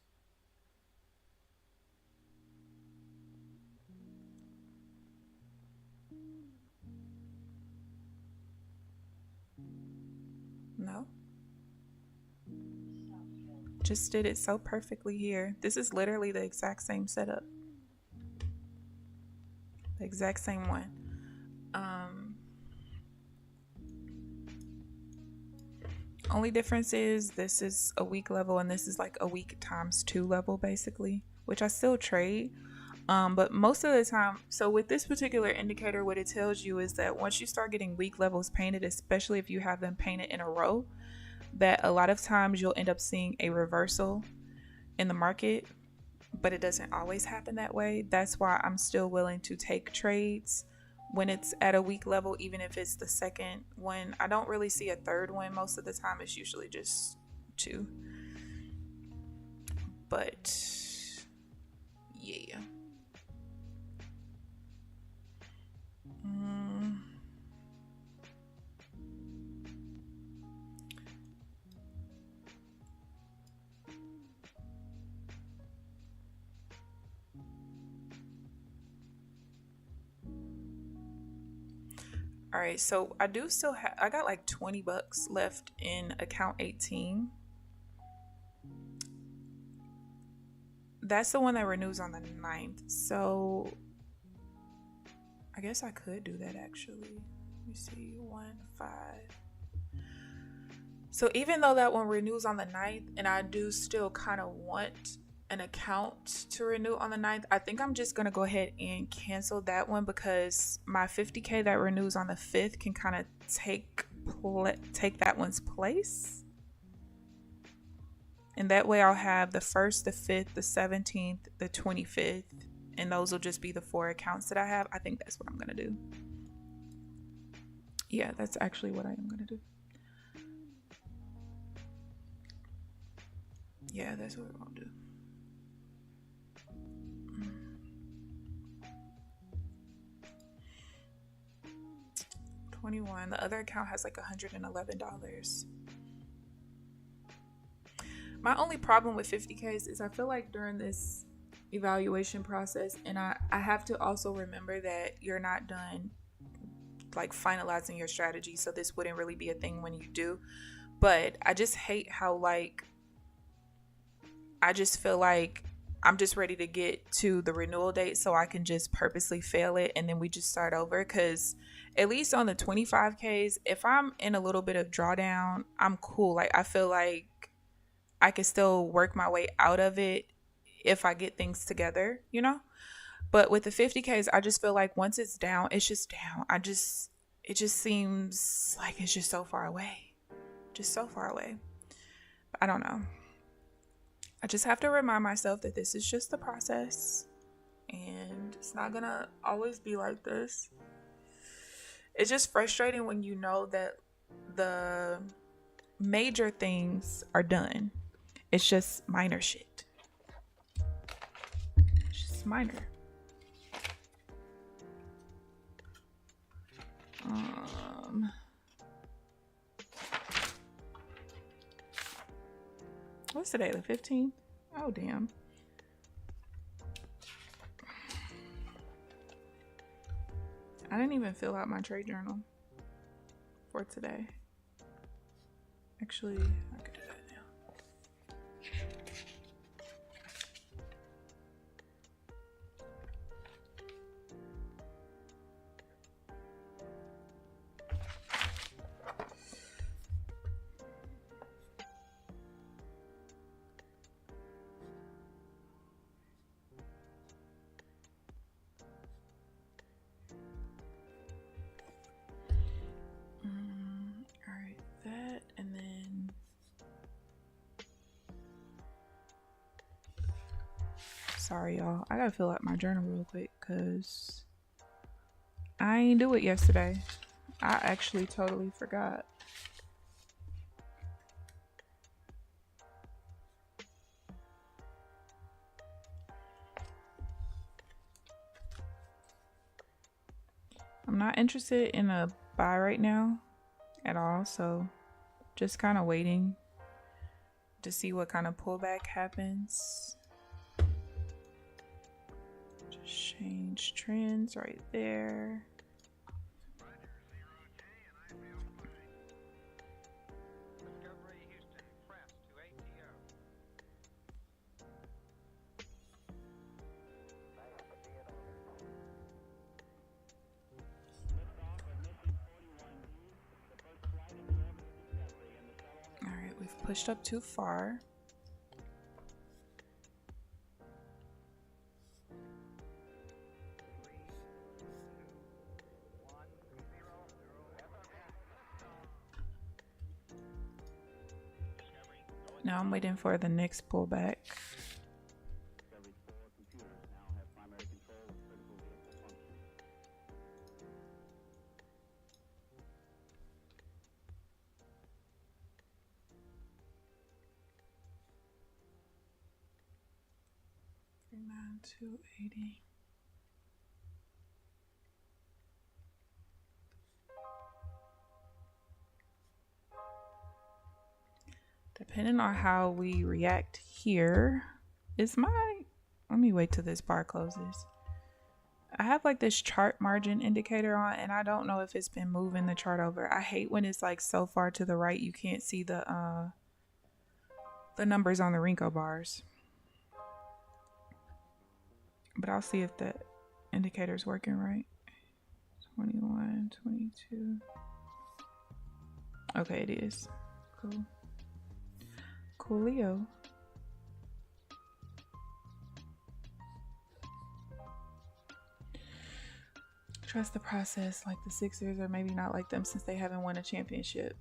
No. just did it so perfectly here. This is literally the exact same setup. The exact same one. Only difference is this is a week level and this is like a week times 2 level basically, which I still trade. But most of the time, so with this particular indicator, what it tells you is that once you start getting weak levels painted, especially if you have them painted in a row, that a lot of times you'll end up seeing a reversal in the market, but it doesn't always happen that way. That's why I'm still willing to take trades when it's at a weak level, even if it's the second one. I don't really see a third one. Most of the time it's usually just 2. But yeah. All right, so I do still have, I got like 20 bucks left in account 18. That's the one that renews on the 9th. So I guess I could do that actually. Let me see, 1, 5. So even though that one renews on the 9th and I do still kind of want an account to renew on the 9th, I think I'm just going to go ahead and cancel that one because my 50K that renews on the 5th can kind of take that one's place. And that way I'll have the 1st, the 5th, the 17th, the 25th, and those will just be the 4 accounts that I have. I think that's what I'm going to do. Yeah, that's actually what I am going to do. Yeah, that's what we're going to do. 21. The other account has like $111. My only problem with 50Ks is I feel like during this evaluation process, and I have to also remember that you're not done like finalizing your strategy, so this wouldn't really be a thing when you do. But I just hate how like I just feel like I'm just ready to get to the renewal date so I can just purposely fail it and then we just start over. Because at least on the 25Ks, if I'm in a little bit of drawdown, I'm cool. Like I feel like I can still work my way out of it if I get things together, you know? But with the 50Ks, I just feel like once it's down, it's just down. It just seems like it's just so far away. Just so far away. But I don't know. I just have to remind myself that this is just the process and it's not gonna always be like this. It's just frustrating when you know that the major things are done. It's just minor shit. It's just minor. What's today, the 15th? Oh, damn. I didn't even fill out my trade journal for today. Actually, I could do that now. Alright, that, and then sorry y'all, I gotta fill out my journal real quick because I ain't do it yesterday. I actually totally forgot. I'm not interested in a buy right now at all, so just kind of waiting to see what kind of pullback happens. Just change trends right there. pushed up too far. Now I'm waiting for the next pullback. $280. Depending on how we react here is let me wait till this bar closes. I have like this chart margin indicator on, and I don't know if it's been moving the chart over. I hate when it's like so far to the right you can't see the numbers on the Renko bars. But I'll see if the indicator's working right. 21, 22. Okay, it is. Cool. Coolio. Trust the process, like the Sixers, or maybe not like them since they haven't won a championship.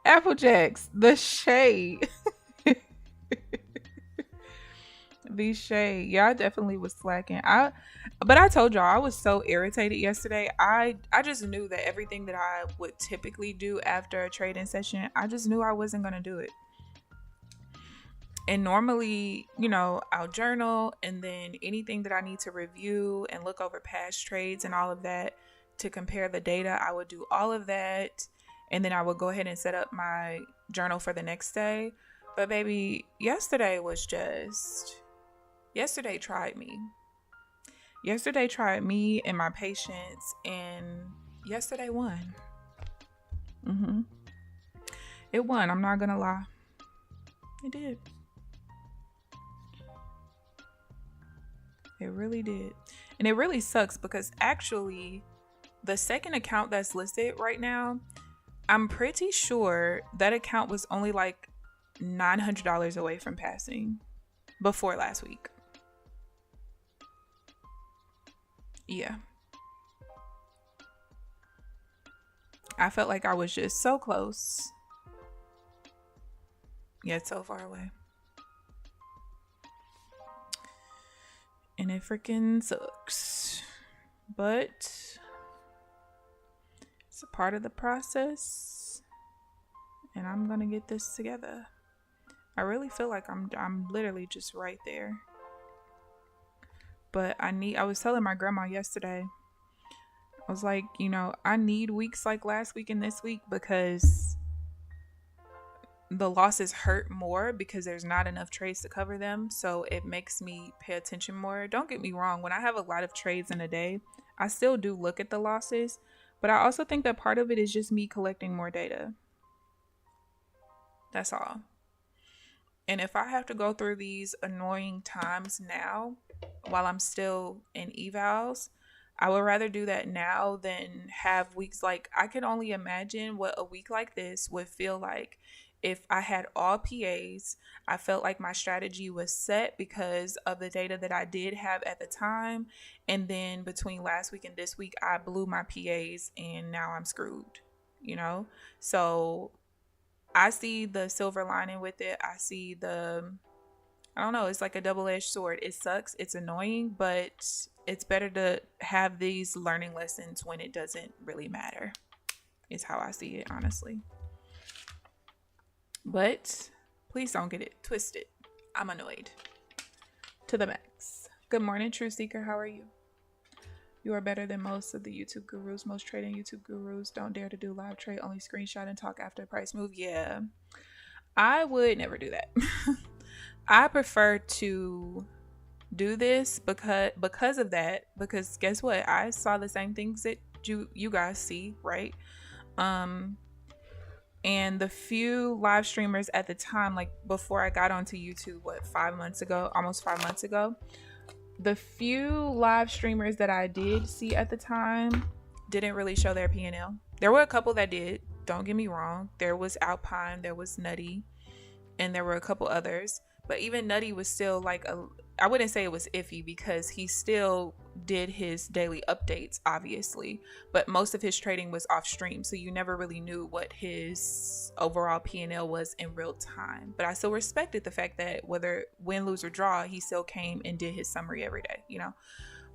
Applejacks, the shade. The shade. Yeah, I definitely was slacking. But I told y'all I was so irritated yesterday. I just knew that everything that I would typically do after a trading session, I just knew I wasn't going to do it. And normally, you know, I'll journal, and then anything that I need to review and look over past trades and all of that to compare the data, I would do all of that. And then I would go ahead and set up my journal for the next day. But baby, yesterday tried me. Yesterday tried me and my patience, and yesterday won. It won. I'm not gonna lie. It did. It really did. And it really sucks because actually the second account that's listed right now, I'm pretty sure that account was only like $900 away from passing before last week. Yeah. I felt like I was just so close, yet so far away. And it freaking sucks. But it's a part of the process. And I'm gonna get this together. I really feel like I'm literally just right there. But I was telling my grandma yesterday, I was like, you know, I need weeks like last week and this week because the losses hurt more because there's not enough trades to cover them. So it makes me pay attention more. Don't get me wrong. When I have a lot of trades in a day, I still do look at the losses. But I also think that part of it is just me collecting more data. That's all. And if I have to go through these annoying times now while I'm still in evals, I would rather do that now than have weeks like, I can only imagine what a week like this would feel like if I had all PAs. I felt like my strategy was set because of the data that I did have at the time. And then between last week and this week, I blew my PAs and now I'm screwed, you know? So I see the silver lining with it. I see I don't know, it's like a double-edged sword. It sucks, it's annoying, but it's better to have these learning lessons when it doesn't really matter, is how I see it, honestly. But please don't get it twisted. I'm annoyed to the max. Good morning, True Seeker. How are you? You are better than most of the YouTube gurus. Most trading YouTube gurus don't dare to do live trade, only screenshot and talk after a price move. Yeah, I would never do that. I prefer to do this because of that. Because guess what? I saw the same things that you guys see, right? And the few live streamers at the time, like before I got onto YouTube, almost 5 months ago, the few live streamers that I did see at the time didn't really show their P&L. There were a couple that did, don't get me wrong. There was Alpine, there was Nutty, and there were a couple others. But even Nutty was still like I wouldn't say it was iffy because he still did his daily updates, obviously, but most of his trading was off stream, so you never really knew what his overall P&L was in real time. But I still respected the fact that whether win, lose, or draw, he still came and did his summary every day, you know.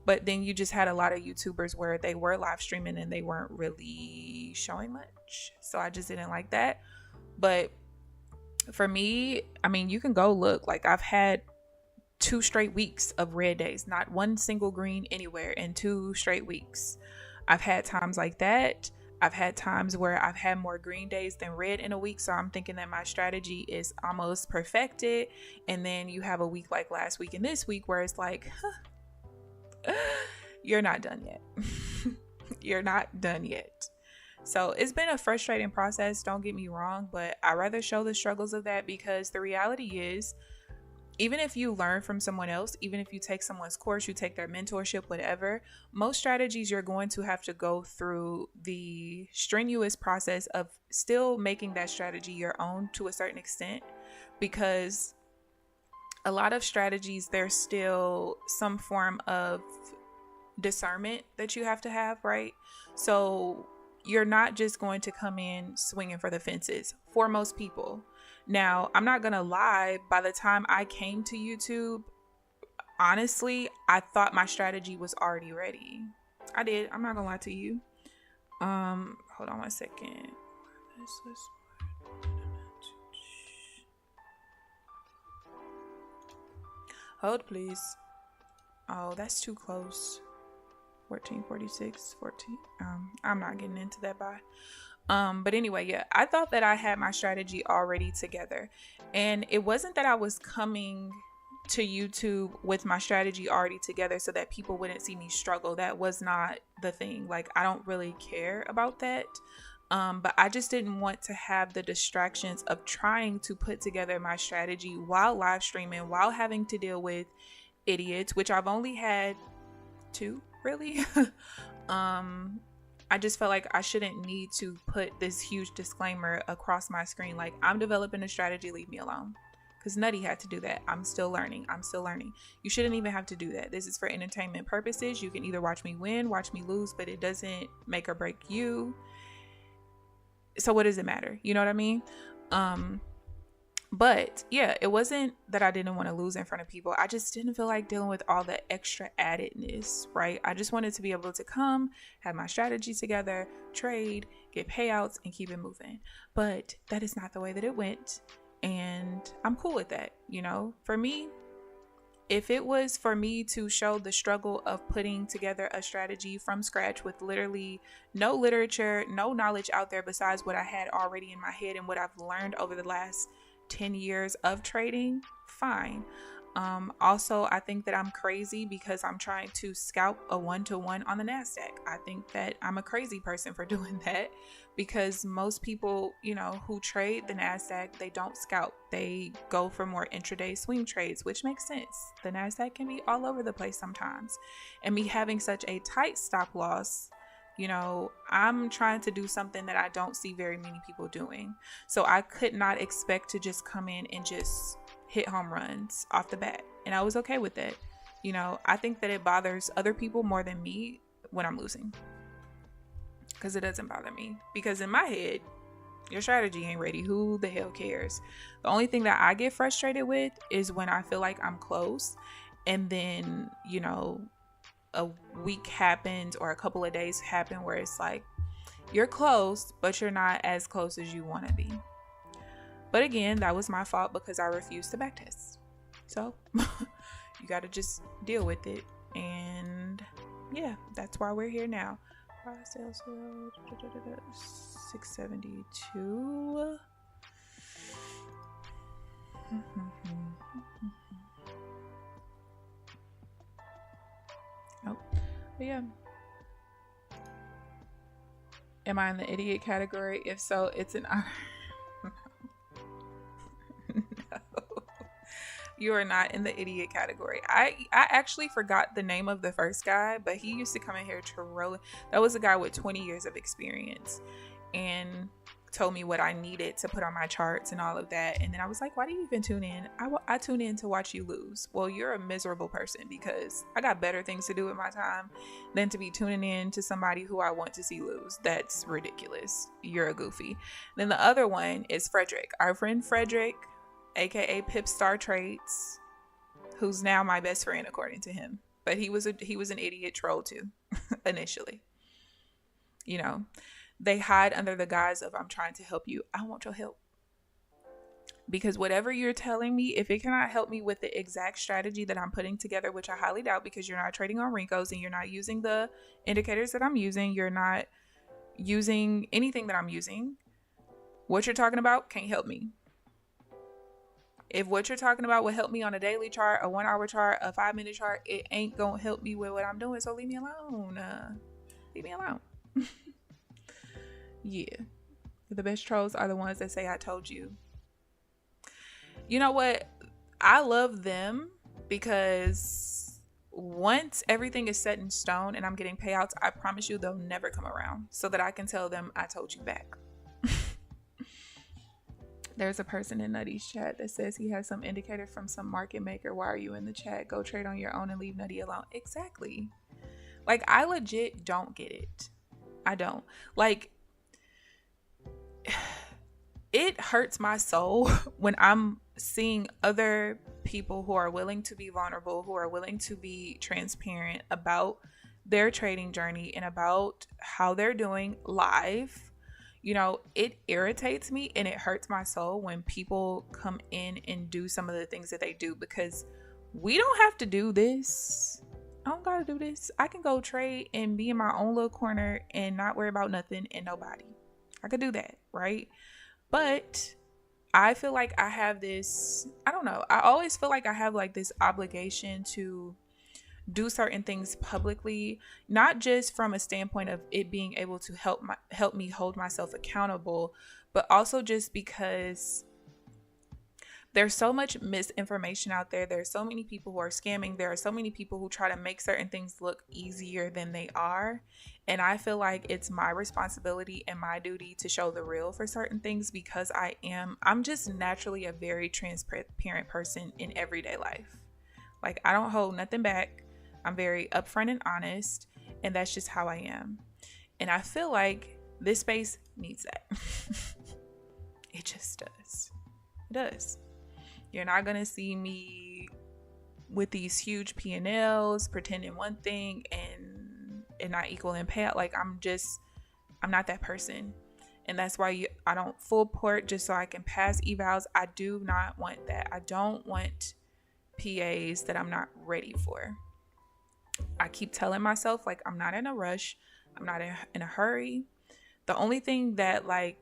But then you just had a lot of YouTubers where they were live streaming and they weren't really showing much, so I just didn't like that. But for me, I mean, you can go look. Like, I've had 2 straight weeks of red days, not one single green anywhere in 2 straight weeks. I've had times like that. I've had times where I've had more green days than red in a week, so I'm thinking that my strategy is almost perfected. And then you have a week like last week and this week where it's like, you're not done yet. You're not done yet. So it's been a frustrating process, don't get me wrong, but I rather show the struggles of that, because the reality is, even if you learn from someone else, even if you take someone's course, you take their mentorship, whatever, most strategies you're going to have to go through the strenuous process of still making that strategy your own to a certain extent, because a lot of strategies, there's still some form of discernment that you have to have, right? So you're not just going to come in swinging for the fences for most people. Now, I'm not going to lie, by the time I came to YouTube, honestly, I thought my strategy was already ready. I did. I'm not going to lie to you. Hold on one second. Hold, please. Oh, that's too close. 1446, 14. I'm not getting into that buy. But anyway, yeah, I thought that I had my strategy already together, and it wasn't that I was coming to YouTube with my strategy already together so that people wouldn't see me struggle. That was not the thing. Like, I don't really care about that. But I just didn't want to have the distractions of trying to put together my strategy while live streaming, while having to deal with idiots, which I've only had 2, really. I just felt like I shouldn't need to put this huge disclaimer across my screen, like, I'm developing a strategy, leave me alone. Because Nutty had to do that. I'm still learning. You shouldn't even have to do that. This is for entertainment purposes. You can either watch me win, watch me lose, but it doesn't make or break you. So what does it matter? You know what I mean? But yeah, it wasn't that I didn't want to lose in front of people. I just didn't feel like dealing with all the extra addedness, right? I just wanted to be able to come, have my strategy together, trade, get payouts, and keep it moving. But that is not the way that it went. And I'm cool with that. You know, for me, if it was for me to show the struggle of putting together a strategy from scratch with literally no literature, no knowledge out there besides what I had already in my head and what I've learned over the last 10 years of trading, fine. Also, I think that I'm crazy because I'm trying to scalp a 1-to-1 on the Nasdaq. I think that I'm a crazy person for doing that, because most people, you know, who trade the Nasdaq, they don't scalp. They go for more intraday swing trades, which makes sense. The Nasdaq can be all over the place sometimes. And me having such a tight stop loss, you know, I'm trying to do something that I don't see very many people doing. So I could not expect to just come in and just hit home runs off the bat. And I was okay with it. You know, I think that it bothers other people more than me when I'm losing. Because it doesn't bother me. Because in my head, your strategy ain't ready. Who the hell cares? The only thing that I get frustrated with is when I feel like I'm close. And then, you know, a week happens or a couple of days happen where it's like, you're close, but you're not as close as you want to be. But again, that was my fault because I refused to backtest. So you got to just deal with it. And yeah, that's why we're here now. 672. Oh, but yeah. Am I in the idiot category? If so, it's an honor. No. You are not in the idiot category. I actually forgot the name of the first guy, but he used to come in here trolling. That was a guy with 20 years of experience and told me what I needed to put on my charts and all of that. And then I was like, why do you even tune in? I tune in to watch you lose. Well, you're a miserable person because I got better things to do with my time than to be tuning in to somebody who I want to see lose. That's ridiculous. You're a goofy. Then the other one is Frederick, our friend Frederick, aka Pipstar Trades, who's now my best friend according to him. But he was an idiot troll too, initially. You know, they hide under the guise of I'm trying to help you. I want your help. Because whatever you're telling me, if it cannot help me with the exact strategy that I'm putting together, which I highly doubt because you're not trading on Rincos and you're not using the indicators that I'm using, you're not using anything that I'm using, what you're talking about can't help me. If what you're talking about would help me on a daily chart, a 1 hour chart, a 5-minute chart, it ain't gonna help me with what I'm doing. So leave me alone. Leave me alone. Yeah. The best trolls are the ones that say, I told you. You know what? I love them because once everything is set in stone and I'm getting payouts, I promise you they'll never come around so that I can tell them I told you back. There's a person in Nutty's chat that says he has some indicator from some market maker. Why are you in the chat? Go trade on your own and leave Nutty alone. Exactly. Like, I legit don't get it. I don't. Like, it hurts my soul when I'm seeing other people who are willing to be vulnerable, who are willing to be transparent about their trading journey and about how they're doing live. You know, it irritates me and it hurts my soul when people come in and do some of the things that they do, because we don't have to do this. I don't gotta do this. I can go trade and be in my own little corner and not worry about nothing and nobody. I could do that, right? But I feel like I have this, I don't know, I always feel like I have like this obligation to do certain things publicly, not just from a standpoint of it being able to help me hold myself accountable, but also just because there's so much misinformation out there. There's so many people who are scamming. There are so many people who try to make certain things look easier than they are. And I feel like it's my responsibility and my duty to show the real for certain things, because I'm just naturally a very transparent person in everyday life. Like, I don't hold nothing back. I'm very upfront and honest, and that's just how I am. And I feel like this space needs that. It just does. It does. You're not going to see me with these huge P&Ls pretending one thing and not equaling payout. Like, I'm not that person. And that's why I don't full port just so I can pass evals. I do not want that. I don't want PAs that I'm not ready for. I keep telling myself, like, I'm not in a rush. I'm not in a hurry. The only thing that, like,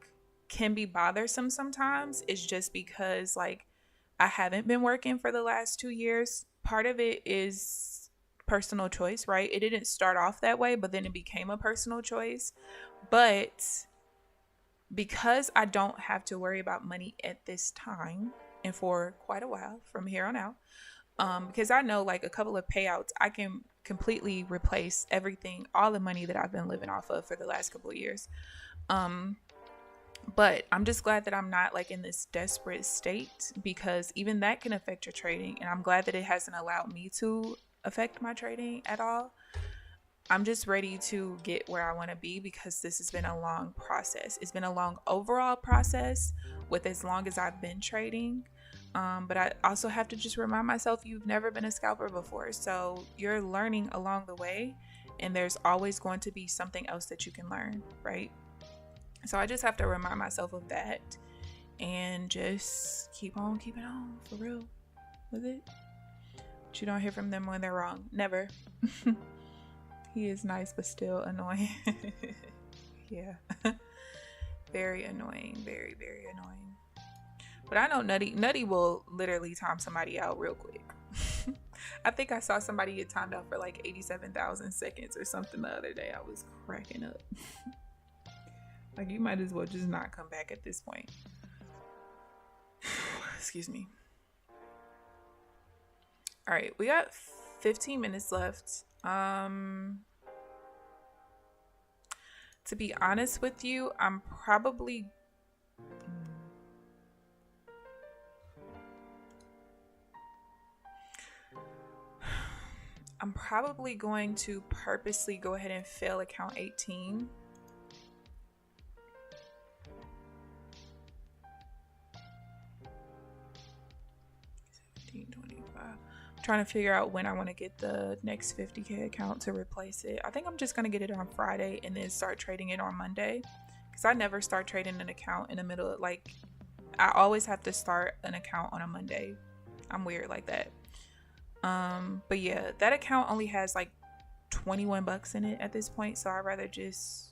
can be bothersome sometimes is just because, like, I haven't been working for the last 2 years. Part of it is personal choice, right? It didn't start off that way, but then it became a personal choice. But because I don't have to worry about money at this time and for quite a while from here on out, because I know, like, a couple of payouts, I can completely replace everything, all the money that I've been living off of for the last couple of years. But I'm just glad that I'm not, like, in this desperate state, because even that can affect your trading. And I'm glad that it hasn't allowed me to affect my trading at all. I'm just ready to get where I want to be, because this has been a long process. It's been a long overall process with as long as I've been trading. But I also have to just remind myself, you've never been a scalper before. So you're learning along the way, and there's always going to be something else that you can learn, right? So I just have to remind myself of that and just keep on keeping on, for real, with it. But you don't hear from them when they're wrong. Never. He is nice, but still annoying. Yeah. Very annoying. Very, very annoying. But I know Nutty will literally time somebody out real quick. I think I saw somebody get timed out for like 87,000 seconds or something the other day. I was cracking up. Like, you might as well just not come back at this point. Excuse me. All right, we got 15 minutes left. To be honest with you, I'm probably going to purposely go ahead and fail account 18. Trying to figure out when I want to get the next 50K account to replace it. I think I'm just going to get it on Friday and then start trading it on Monday, because I never start trading an account in the middle of, like, I always have to start an account on a Monday. I'm weird like that. But yeah, that account only has like 21 bucks in it at this point, so I'd rather just,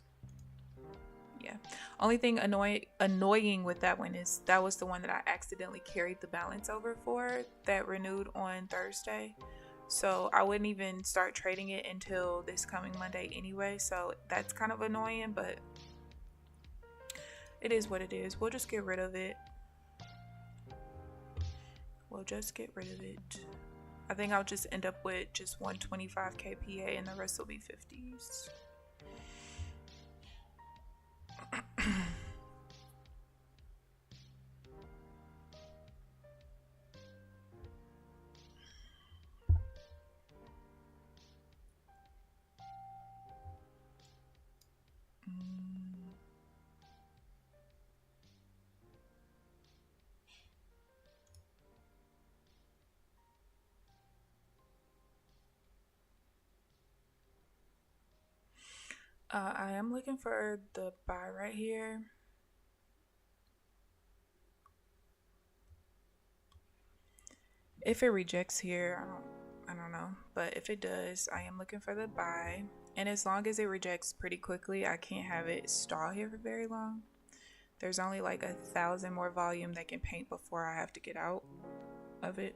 yeah. Only thing annoying with that one is that was the one that I accidentally carried the balance over for, that renewed on Thursday. So I wouldn't even start trading it until this coming Monday anyway. So that's kind of annoying, but it is what it is. We'll just get rid of it. I think I'll just end up with just 125 KPA and the rest will be 50s. I am looking for the buy right here. If it rejects here, I don't know, but if it does, I am looking for the buy. And as long as it rejects pretty quickly, I can't have it stall here for very long. There's only like 1,000 more volume that can paint before I have to get out of it.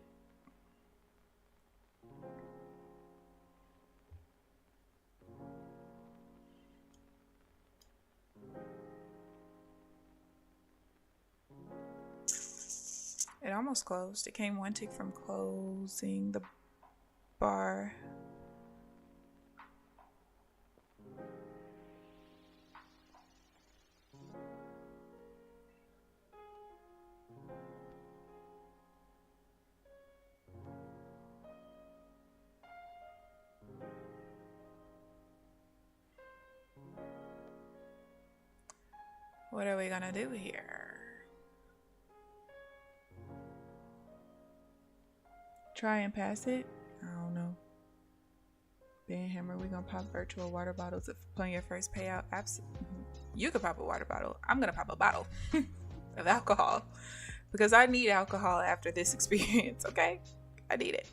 It almost closed. It came one tick from closing the bar. What are we gonna do here? Try and pass it? I don't know. Ben Hammer, we gonna pop virtual water bottles upon your first payout? Absolutely. You could pop a water bottle. I'm gonna pop a bottle of alcohol because I need alcohol after this experience, okay? I need it.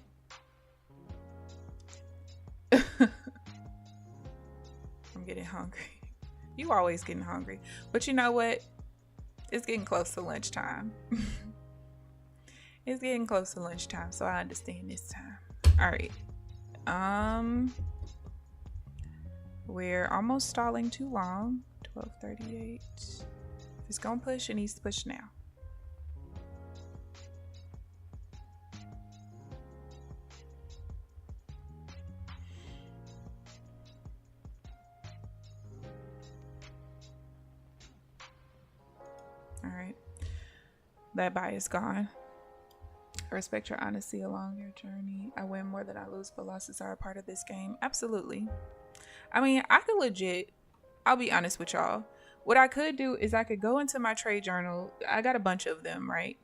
I'm getting hungry. You always getting hungry. But you know what? It's getting close to lunchtime. It's getting close to lunchtime, so I understand this time. All right. We're almost stalling too long. 12:38. If it's gonna push, it needs to push now. All right. That buy is gone. I respect your honesty along your journey. I win more than I lose, but losses are a part of this game. Absolutely. I mean, I could legit, I'll be honest with y'all. What I could do is I could go into my trade journal. I got a bunch of them, right?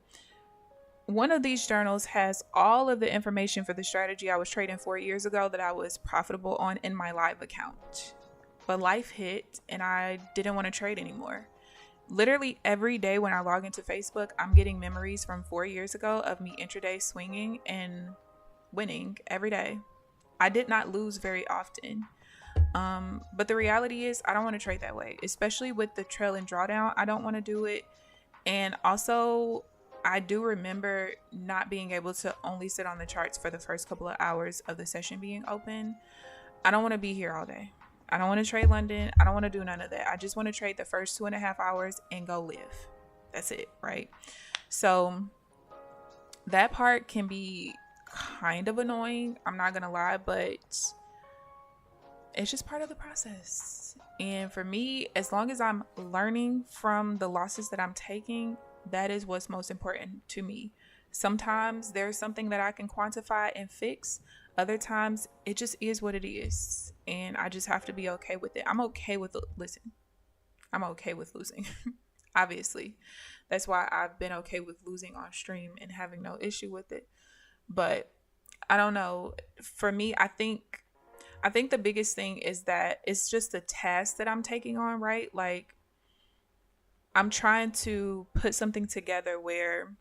One of these journals has all of the information for the strategy I was trading 4 years ago that I was profitable on in my live account. But life hit and I didn't want to trade anymore. Literally every day when I log into Facebook, I'm getting memories from 4 years ago of me intraday swinging and winning every day. I did not lose very often. But the reality is I don't want to trade that way, especially with the trail and drawdown. I don't want to do it. And also, I do remember not being able to only sit on the charts for the first couple of hours of the session being open. I don't want to be here all day. I don't want to trade London. I don't want to do none of that. I just want to trade the first 2.5 hours and go live. That's it, right? So that part can be kind of annoying, I'm not gonna lie, but it's just part of the process. And for me, as long as I'm learning from the losses that I'm taking, that is what's most important to me. Sometimes there's something that I can quantify and fix. Other times it just is what it is. And I just have to be okay with it. I'm okay with I'm okay with losing. Obviously. That's why I've been okay with losing on stream and having no issue with it. But I don't know. For me, I think the biggest thing is that it's just a task that I'm taking on, right? Like, I'm trying to put something together where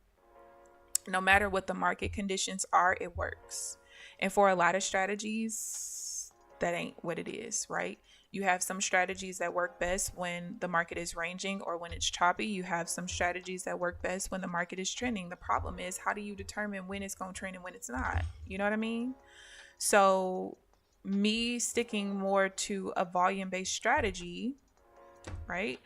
no matter what the market conditions are, it works. And for a lot of strategies, that ain't what it is, right? You have some strategies that work best when the market is ranging or when it's choppy. You have some strategies that work best when the market is trending. The problem is, how do you determine when it's going to trend and when it's not? You know what I mean? So me sticking more to a volume-based strategy, right?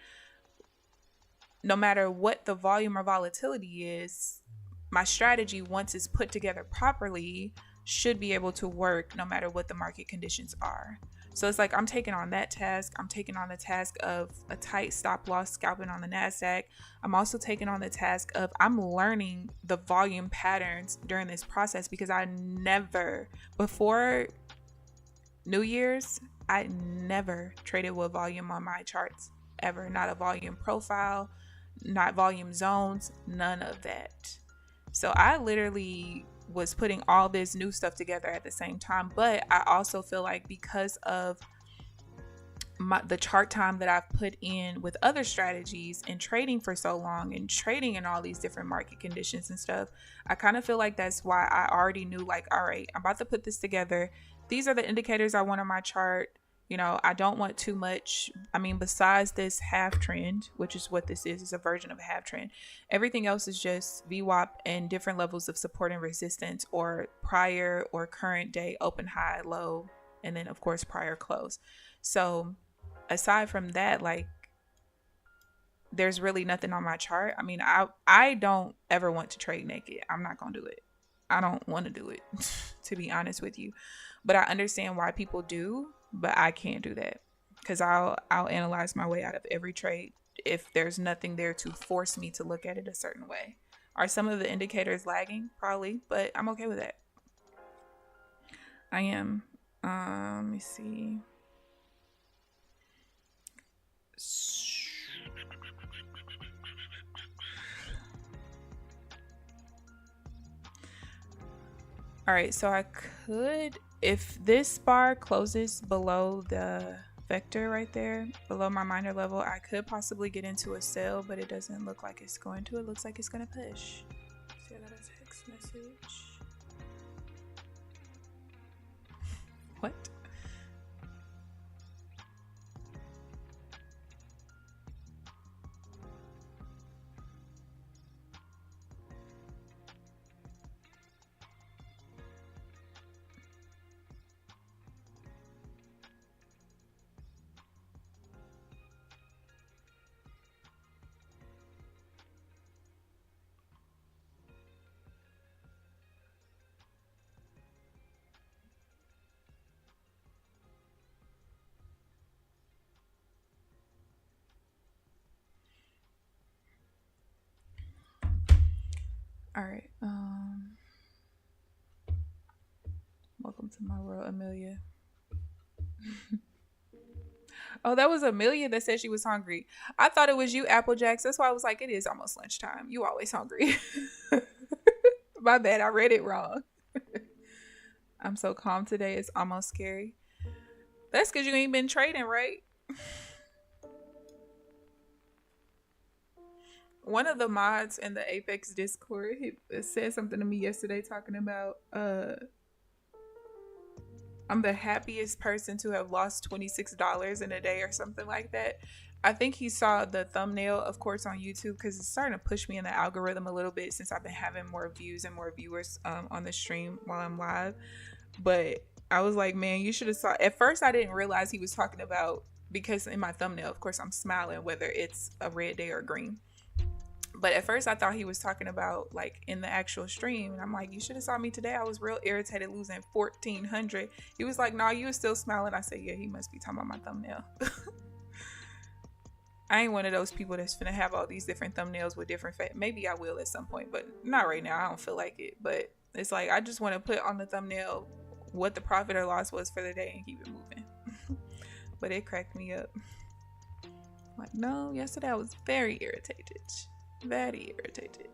No matter what the volume or volatility is, my strategy, once it's put together properly, should be able to work no matter what the market conditions are. So it's like I'm taking on that task. I'm taking on the task of a tight stop loss scalping on the Nasdaq. I'm also taking on the task of I'm learning the volume patterns during this process, because I never, before New Year's, I never traded with volume on my charts ever. Not a volume profile, not volume zones, none of that. So I literally was putting all this new stuff together at the same time. But I also feel like because of the chart time that I've put in with other strategies and trading for so long and trading in all these different market conditions and stuff, I kind of feel like that's why I already knew, like, all right, I'm about to put this together. These are the indicators I want on my chart. You know, I don't want too much. I mean, besides this half trend, which is what this is a version of a half trend. Everything else is just VWAP and different levels of support and resistance, or prior or current day open, high, low, and then of course prior close. So aside from that, like, there's really nothing on my chart. I mean, I don't ever want to trade naked. I'm not gonna do it. I don't want to do it, to be honest with you. But I understand why people do. But I can't do that, because I'll analyze my way out of every trade if there's nothing there to force me to look at it a certain way. Are some of the indicators lagging? Probably, but I'm okay with that. I am. Let me see. All right, so I could, if this bar closes below the vector right there, below my minor level, I could possibly get into a sell, but it doesn't look like it's going to. It looks like it's going to push. See, I got a text message. What? All right. Welcome to my world, Amelia. Oh, that was Amelia that said she was hungry. I thought it was you, Applejacks. That's why I was like, it is almost lunchtime. You always hungry. My bad. I read it wrong. I'm so calm today. It's almost scary. That's because you ain't been trading, right? One of the mods in the Apex Discord, he said something to me yesterday talking about I'm the happiest person to have lost $26 in a day or something like that. I think he saw the thumbnail, of course, on YouTube, because it's starting to push me in the algorithm a little bit since I've been having more views and more viewers on the stream while I'm live. But I was like, man, you should have saw. At first, I didn't realize he was talking about, because in my thumbnail, of course, I'm smiling whether it's a red day or green. But at first I thought he was talking about like in the actual stream. And I'm like, you should have saw me today. I was real irritated losing 1,400. He was like, no, you were still smiling. I said, yeah, he must be talking about my thumbnail. I ain't one of those people that's finna have all these different thumbnails with different maybe I will at some point, but not right now. I don't feel like it. But it's like I just want to put on the thumbnail what the profit or loss was for the day and keep it moving. But it cracked me up. Like, no, yesterday I was very irritated. Very irritated.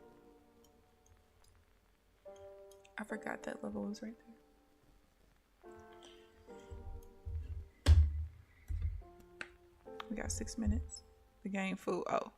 I forgot that level was right there. We got 6 minutes. The game fool. Oh.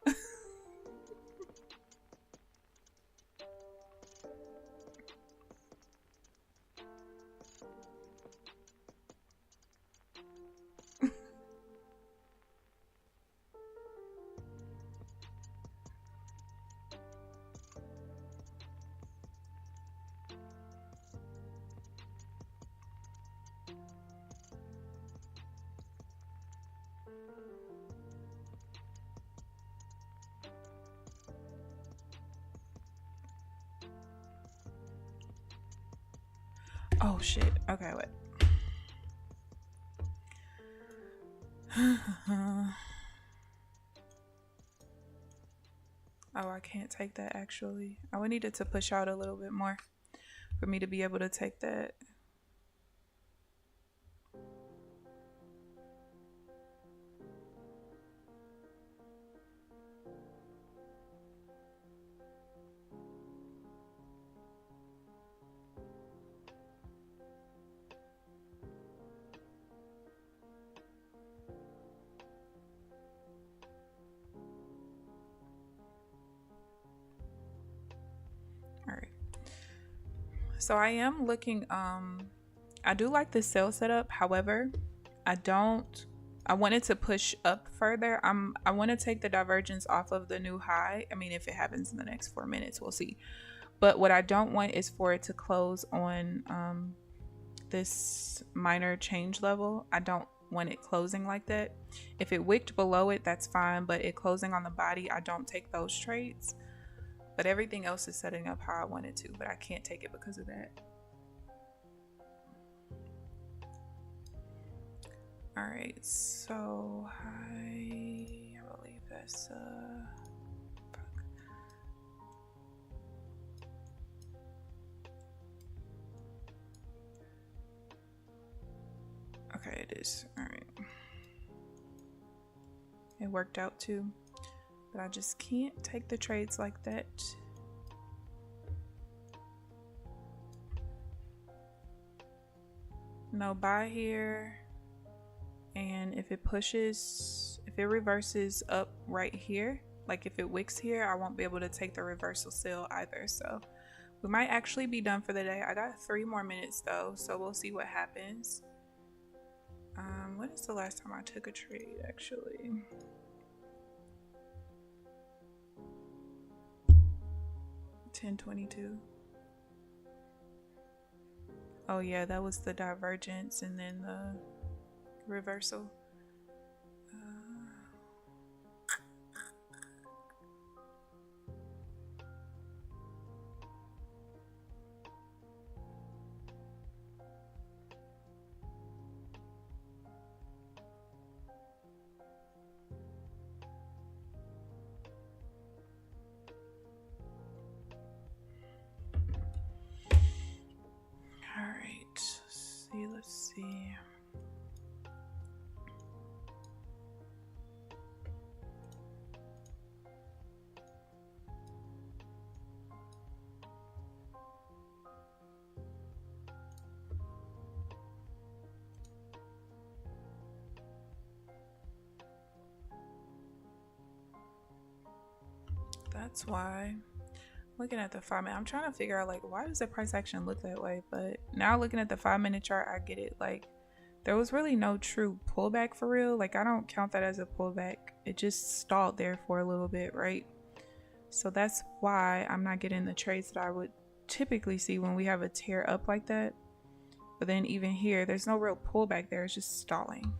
Oh shit. Okay, wait. Oh, I can't take that actually. I would need it to push out a little bit more for me to be able to take that. So I am looking, I do like the sell setup. However, I wanted to push up further. I want to take the divergence off of the new high. I mean, if it happens in the next 4 minutes, we'll see. But what I don't want is for it to close on this minor change level. I don't want it closing like that. If it wicked below it, that's fine. But it closing on the body, I don't take those trades. But everything else is setting up how I wanted to, but I can't take it because of that. All right, so I believe that's okay, it is. All right, it worked out too. But I just can't take the trades like that. No buy here. And if it pushes, if it reverses up right here, like if it wicks here, I won't be able to take the reversal sell either. So we might actually be done for the day. I got 3 more minutes though, so we'll see what happens. When is the last time I took a trade actually? $10.22. Oh yeah, that was the divergence and then the reversal. Let's see. That's why. Looking at the 5 minute, I'm trying to figure out like why does the price action look that way, but now looking at the 5 minute chart, I get it. Like there was really no true pullback for real. Like I don't count that as a pullback. It just stalled there for a little bit, right? So that's why I'm not getting the trades that I would typically see when we have a tear up like that. But then even here, there's no real pullback there. It's just stalling.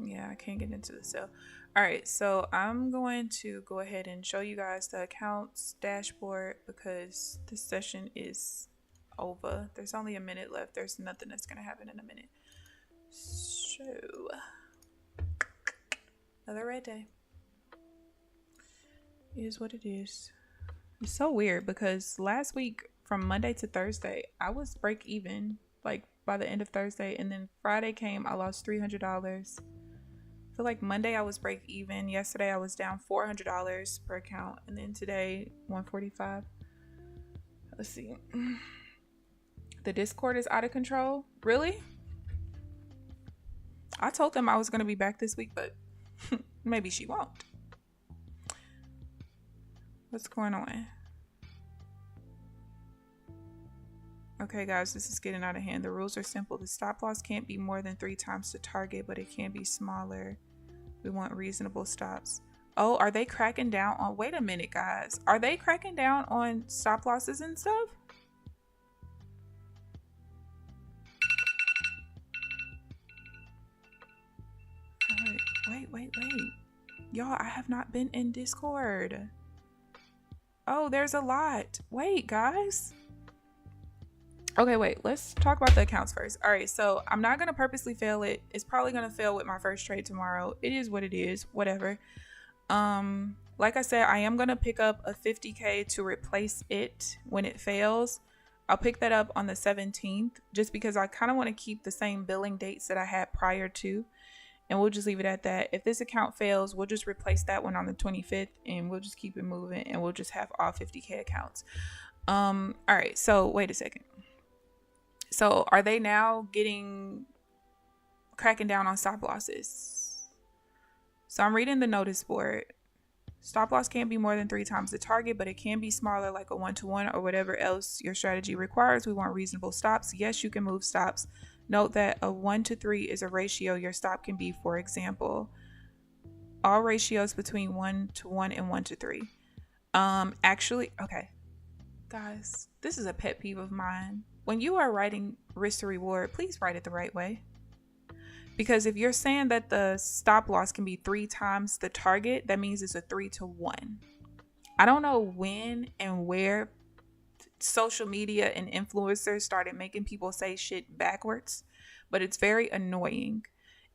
Yeah, I can't get into the sale. All right, so I'm going to go ahead and show you guys the accounts dashboard because this session is over. There's only a minute left. There's nothing that's going to happen in a minute. So, another red day. It is what it is. It's so weird because last week from Monday to Thursday, I was break even like by the end of Thursday, and then Friday came, I lost $300. I feel like Monday I was break even. Yesterday I was down $400 per account, and then today $145. Let's see. The Discord is out of control. Really? I told them I was going to be back this week, but maybe she won't. What's going on? Okay, guys, this is getting out of hand. The rules are simple. The stop loss can't be more than 3 times the target, but it can be smaller. We want reasonable stops. Oh, are they cracking down on... Wait a minute, guys. Are they cracking down on stop losses and stuff? Wait. Y'all, I have not been in Discord. Oh, there's a lot. Wait, guys. Okay, wait. Let's talk about the accounts first. All right, so I'm not going to purposely fail it. It's probably going to fail with my first trade tomorrow. It is what it is. Whatever. Like I said, I am going to pick up a 50K to replace it when it fails. I'll pick that up on the 17th just because I kind of want to keep the same billing dates that I had prior to. And we'll just leave it at that. If this account fails, we'll just replace that one on the 25th and we'll just keep it moving and we'll just have all 50K accounts. All right, so wait a second. So are they now cracking down on stop losses? So I'm reading the notice board. Stop loss can't be more than 3 times the target, but it can be smaller, like a 1-to-1 or whatever else your strategy requires. We want reasonable stops. Yes, you can move stops. Note that a 1-to-3 is a ratio your stop can be. For example, all ratios between 1-to-1 and 1-to-3. Actually, okay, guys, this is a pet peeve of mine. When you are writing risk to reward, please write it the right way. Because if you're saying that the stop loss can be 3 times the target, that means it's a 3-to-1. I don't know when and where social media and influencers started making people say shit backwards, but it's very annoying.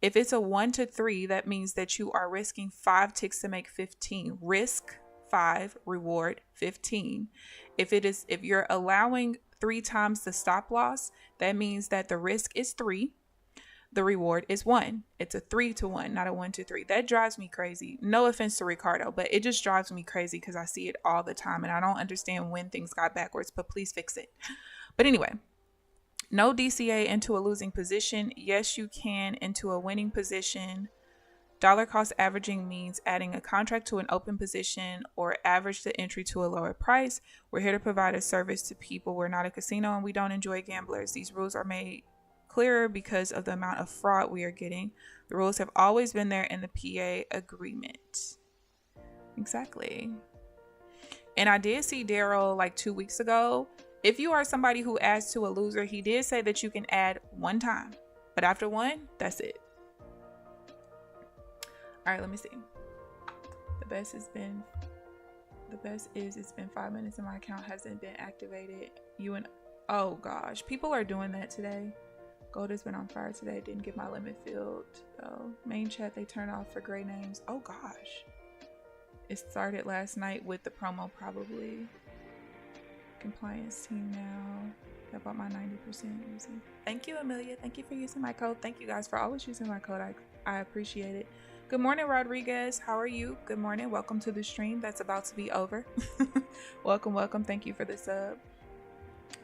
If it's a 1-to-3, that means that you are risking 5 ticks to make 15. Risk 5, reward 15. If you're allowing 3 times the stop loss, that means that the risk is 3. The reward is 1. It's a 3-to-1, not a 1-to-3. That drives me crazy. No offense to Ricardo, but it just drives me crazy because I see it all the time and I don't understand when things got backwards, but please fix it. But anyway, no DCA into a losing position. Yes, you can into a winning position. Dollar cost averaging means adding a contract to an open position or average the entry to a lower price. We're here to provide a service to people. We're not a casino and we don't enjoy gamblers. These rules are made clearer because of the amount of fraud we are getting. The rules have always been there in the PA agreement. Exactly. And I did see Daryl like 2 weeks ago. If you are somebody who adds to a loser, he did say that you can add 1 time, but after 1, that's it. All right, let me see. The best is it's been 5 minutes and my account hasn't been activated. Oh gosh, people are doing that today. Gold has been on fire today. Didn't get my limit filled. Oh, main chat they turned off for gray names. Oh gosh. It started last night with the promo probably. Compliance team now. I bought my 90% using. Thank you, Amelia. Thank you for using my code. Thank you guys for always using my code. I appreciate it. Good morning, Rodriguez. How are you? Good morning. Welcome to the stream that's about to be over. Welcome. Thank you for the sub.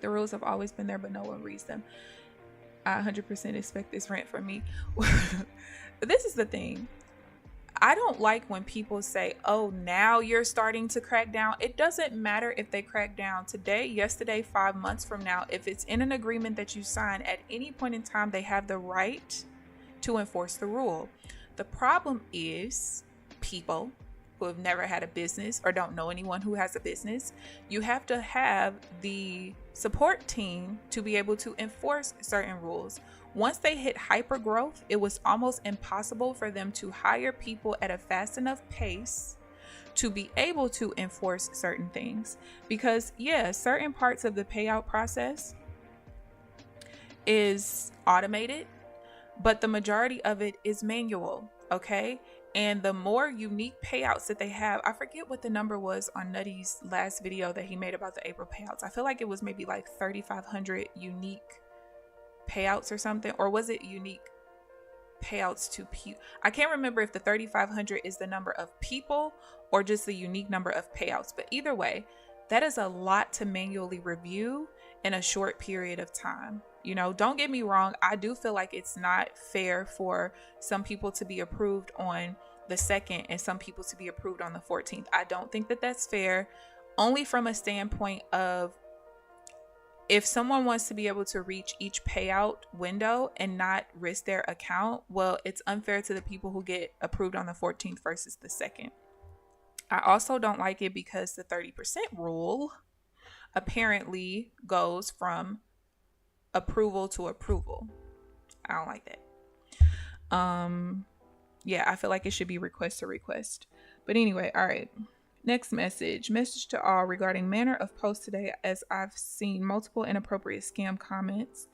The rules have always been there, but no one reads them. I 100% expect this rant from me. This is the thing. I don't like when people say, oh, now you're starting to crack down. It doesn't matter if they crack down today, yesterday, 5 months from now. If it's in an agreement that you sign at any point in time, they have the right to enforce the rule. The problem is people who have never had a business or don't know anyone who has a business. You have to have the support team to be able to enforce certain rules. Once they hit hyper growth, it was almost impossible for them to hire people at a fast enough pace to be able to enforce certain things. Because yeah, certain parts of the payout process is automated, but the majority of it is manual, okay? And the more unique payouts that they have, I forget what the number was on Nutty's last video that he made about the April payouts. I feel like it was maybe like 3,500 unique payouts or something, or was it unique payouts to people? I can't remember if the 3,500 is the number of people or just the unique number of payouts, but either way, that is a lot to manually review in a short period of time. You know, don't get me wrong, I do feel like it's not fair for some people to be approved on the 2nd and some people to be approved on the 14th. I don't think that that's fair, only from a standpoint of if someone wants to be able to reach each payout window and not risk their account, well, it's unfair to the people who get approved on the 14th versus the 2nd. I also don't like it because the 30% rule apparently goes from approval to approval. I don't like that. Yeah, I feel like it should be request to request. But anyway, all right. Next message to all regarding manner of post today, as I've seen multiple inappropriate scam comments.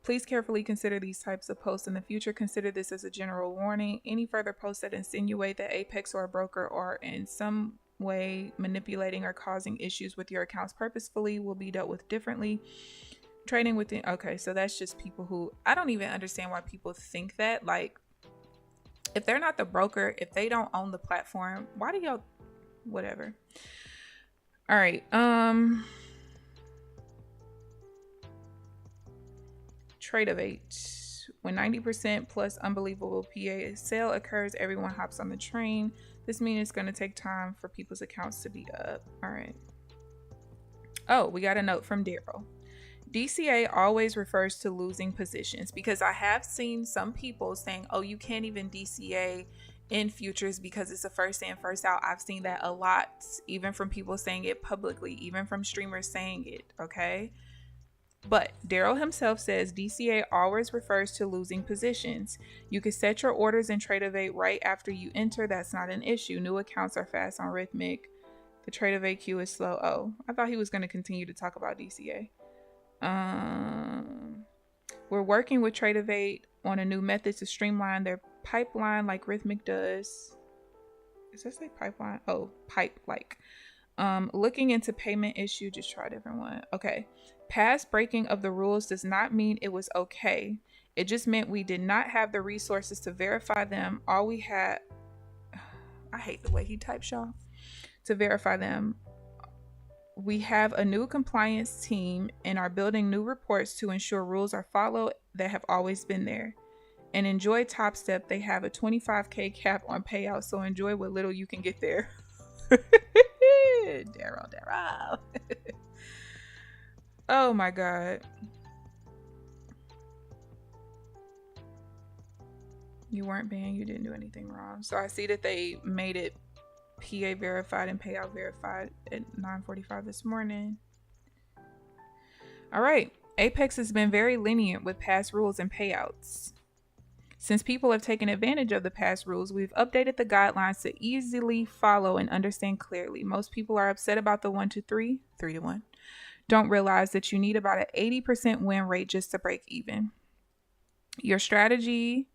Please carefully consider these types of posts in the future. Consider this as a general warning. Any further posts that insinuate that Apex or a broker are in some way manipulating or causing issues with your accounts purposefully will be dealt with differently. Trading within, okay, so that's just people who, I don't even understand why people think that. Like, if they're not the broker, if they don't own the platform, why do y'all, whatever. All right, Tradeovate. When 90% plus unbelievable PA sale occurs, everyone hops on the train. This means it's going to take time for people's accounts to be up. All right. Oh, we got a note from Daryl. DCA always refers to losing positions, because I have seen some people saying, oh, you can't even DCA in futures because it's a first in, first out. I've seen that a lot, even from people saying it publicly, even from streamers saying it, okay? But Daryl himself says DCA always refers to losing positions. You can set your orders in Tradeovate right after you enter. That's not an issue. New accounts are fast on Rhythmic. The Tradeovate queue is slow. Oh, I thought he was going to continue to talk about DCA. We're working with Tradeovate on a new method to streamline their pipeline like Rhythmic does. Does that say pipeline? Oh, pipe like. Looking into payment issue, just try a different one. Okay. Past breaking of the rules does not mean it was okay. It just meant we did not have the resources to verify them. All we had, I hate the way he types, y'all, to verify them. We have a new compliance team and are building new reports to ensure rules are followed that have always been there. And enjoy Top Step. They have a 25K cap on payout, so enjoy what little you can get there. Daryl. Oh my God. You weren't banned. You didn't do anything wrong. So I see that they made it PA verified and payout verified at 9:45 this morning. All right. Apex has been very lenient with past rules and payouts. Since people have taken advantage of the past rules, we've updated the guidelines to easily follow and understand clearly. Most people are upset about the 1 to 3, 3 to 1. Don't realize that you need about an 80% win rate just to break even. Your strategy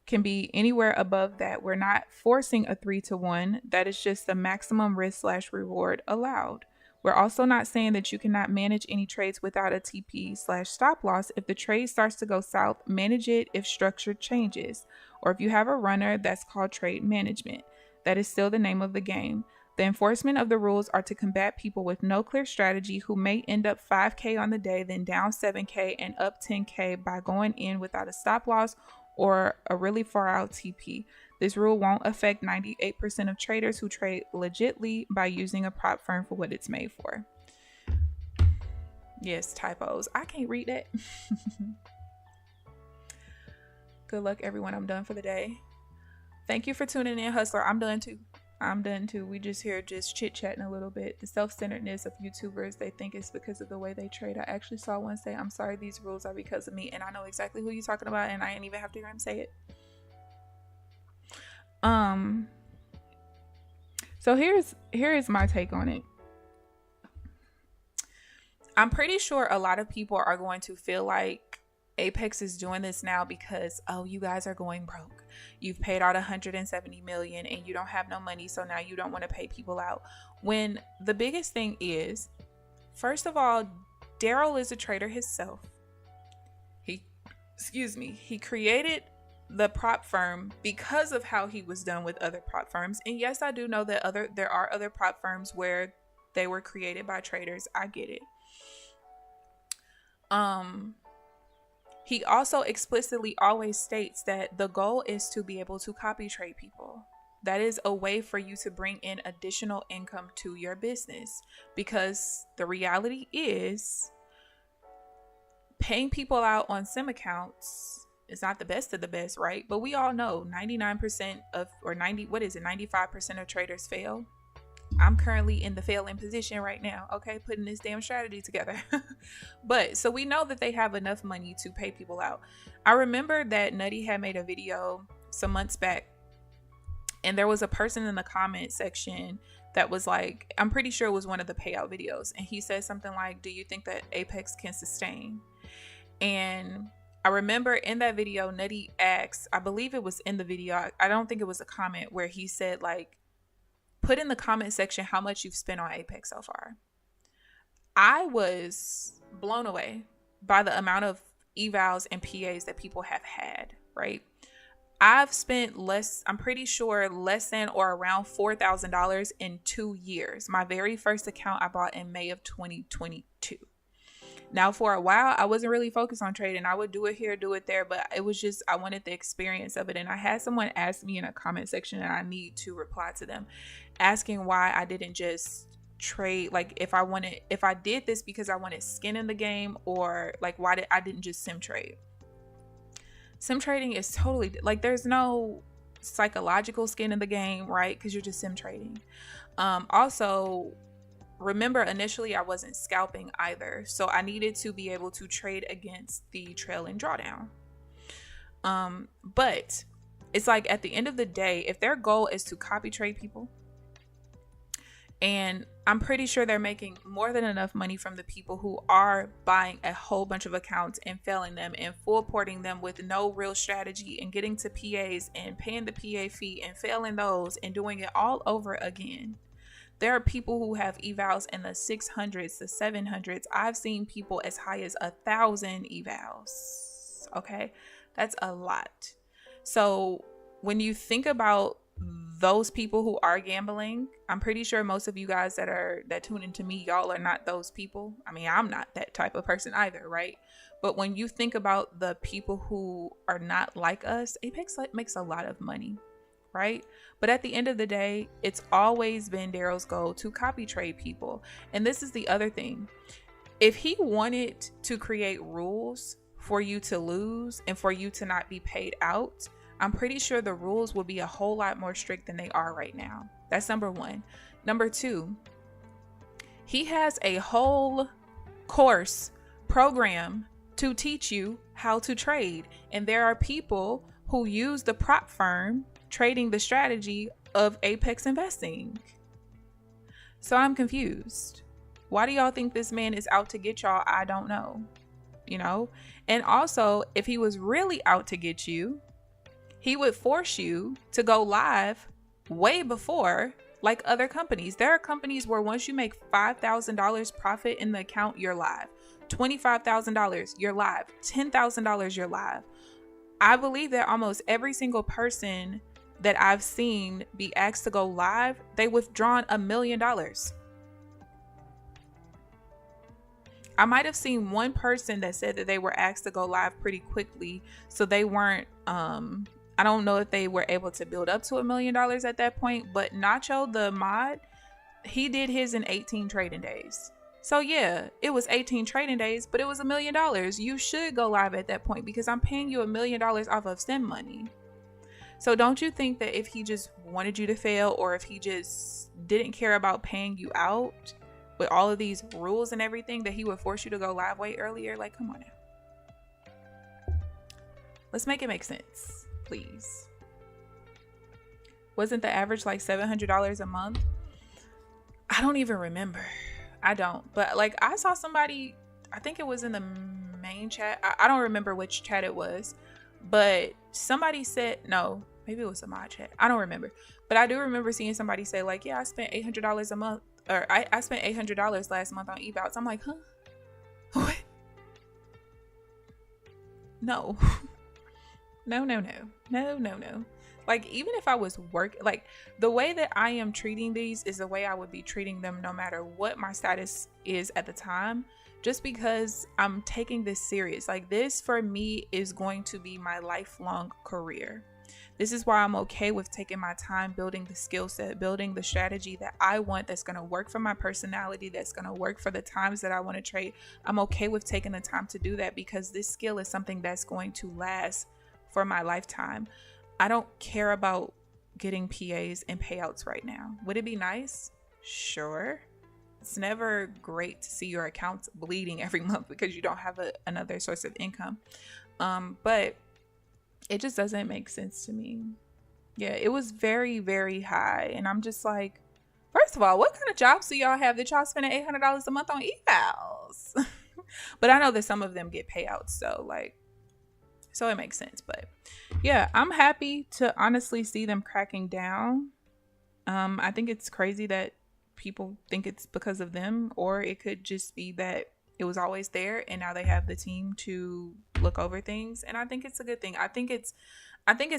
can be anywhere above that. We're not forcing a 3 to 1. That is just the maximum risk / reward allowed. We're also not saying that you cannot manage any trades without a TP / stop loss. If the trade starts to go south, manage it if structure changes. Or if you have a runner, that's called trade management. That is still the name of the game. The enforcement of the rules are to combat people with no clear strategy who may end up 5K on the day, then down 7K and up 10K by going in without a stop loss or a really far out TP. This rule won't affect 98% of traders who trade legitly by using a prop firm for what it's made for. Yes, typos. I can't read that. Good luck, everyone. I'm done for the day. Thank you for tuning in, Hustler. I'm done too. I'm done too. We just here just chit-chatting a little bit. The self-centeredness of YouTubers, they think it's because of the way they trade. I actually saw one say, "I'm sorry, these rules are because of me," and I know exactly who you're talking about, and I didn't even have to hear him say it. So here's my take on it. I'm pretty sure a lot of people are going to feel like Apex is doing this now because, oh, you guys are going broke. You've paid out 170 million and you don't have no money, so now you don't want to pay people out. When the biggest thing is, first of all, Daryl is a trader himself. He created the prop firm because of how he was done with other prop firms. And yes, I do know that there are other prop firms where they were created by traders. I get it. He also explicitly always states that the goal is to be able to copy trade people. That is a way for you to bring in additional income to your business, because the reality is paying people out on sim accounts is not the best of the best, right? But we all know 99% of, or 95% of traders fail. I'm currently in the failing position right now, okay, putting this damn strategy together. But so we know that they have enough money to pay people out. I remember that Nutty had made a video some months back, and there was a person in the comment section that was like, I'm pretty sure it was one of the payout videos, and he said something like, "Do you think that Apex can sustain?" And I remember in that video, Nutty asked, I believe it was in the video, I don't think it was a comment, where he said, like, put in the comment section how much you've spent on Apex so far. I was blown away by the amount of evals and PAs that people have had, right? I've spent I'm pretty sure less than or around $4,000 in 2 years. My very first account I bought in May of 2022. Now, for a while, I wasn't really focused on trading. I would do it here, do it there, but it was just, I wanted the experience of it. And I had someone ask me in a comment section, and I need to reply to them, asking why I didn't just trade. Like, if I did this because I wanted skin in the game, or like, why I didn't just sim trade. Sim trading is totally, like, there's no psychological skin in the game, right? Because you're just sim trading. Also, remember, initially I wasn't scalping either, so I needed to be able to trade against the trailing drawdown. But it's like, at the end of the day, if their goal is to copy trade people, and I'm pretty sure they're making more than enough money from the people who are buying a whole bunch of accounts and failing them and full porting them with no real strategy and getting to PAs and paying the PA fee and failing those and doing it all over again. There are people who have evals in the 600s, the 700s. I've seen people as high as 1,000 evals. Okay, that's a lot. So when you think about those people who are gambling, I'm pretty sure most of you guys that tune into me, y'all are not those people. I mean, I'm not that type of person either, right? But when you think about the people who are not like us, Apex makes a lot of money, right? But at the end of the day, it's always been Daryl's goal to copy trade people. And this is the other thing. If he wanted to create rules for you to lose and for you to not be paid out, I'm pretty sure the rules would be a whole lot more strict than they are right now. That's number one. Number two, he has a whole course program to teach you how to trade. And there are people who use the prop firm trading the strategy of Apex investing. So I'm confused. Why do y'all think this man is out to get y'all? I don't know. You know? And also, if he was really out to get you, he would force you to go live way before, like other companies. There are companies where once you make $5,000 profit in the account, you're live. $25,000, you're live. $10,000, you're live. I believe that almost every single person that I've seen be asked to go live, they withdrawn $1 million. I might have seen one person that said that they were asked to go live pretty quickly, so they weren't, I don't know if they were able to build up to $1 million at that point, but Nacho, the mod, he did his in 18 trading days. So yeah, it was 18 trading days, but it was $1 million. You should go live at that point because I'm paying you $1 million off of STEM money. So don't you think that if he just wanted you to fail, or if he just didn't care about paying you out with all of these rules and everything, that he would force you to go live way earlier? Like, come on now. Let's make it make sense, please. Wasn't the average like $700 a month? I don't even remember. I don't. But like, I saw somebody, I think it was in the main chat. I don't remember which chat it was, but somebody said, no, maybe it was a mod chat. I don't remember. But I do remember seeing somebody say like, yeah, I spent $800 a month, or I spent $800 last month on ebouts. I'm like, huh? What? No. No. Like, even if I was working, like, the way that I am treating these is the way I would be treating them no matter what my status is at the time, just because I'm taking this serious. Like, this for me is going to be my lifelong career. This is why I'm okay with taking my time building the skill set, building the strategy that I want, that's going to work for my personality, that's going to work for the times that I want to trade. I'm okay with taking the time to do that, because this skill is something that's going to last for my lifetime. I don't care about getting PAs and payouts right now. Would it be nice? Sure. It's never great to see your accounts bleeding every month because you don't have another source of income. But it just doesn't make sense to me. Yeah, it was very, very high. And I'm just like, first of all, what kind of jobs do y'all have that y'all spending $800 a month on evals? But I know that some of them get payouts. So it makes sense. But yeah, I'm happy to honestly see them cracking down. I think it's crazy that people think it's because of them, or it could just be that it was always there and now they have the team to look over things. And I think it's a good thing. I think it's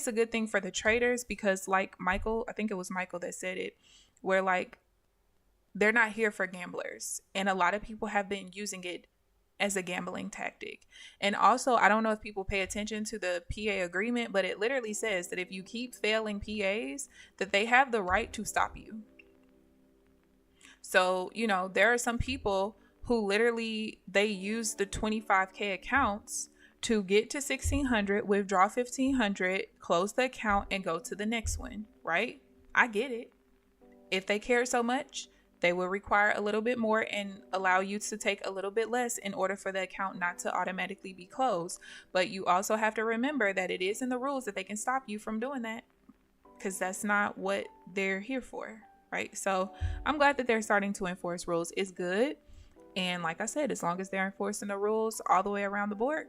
a good thing for the traders, because like Michael, I think it was Michael that said it, where like, they're not here for gamblers. And a lot of people have been using it as a gambling tactic. And also, I don't know if people pay attention to the PA agreement, but it literally says that if you keep failing PAs, that they have the right to stop you. So, you know, there are some people who literally, they use the 25K accounts to get to 1,600, withdraw 1,500, close the account, and go to the next one, right? I get it. If they care so much, they will require a little bit more and allow you to take a little bit less in order for the account not to automatically be closed. But you also have to remember that it is in the rules that they can stop you from doing that, because that's not what they're here for, right? So I'm glad that they're starting to enforce rules. It's good. And like I said, as long as they're enforcing the rules all the way around the board,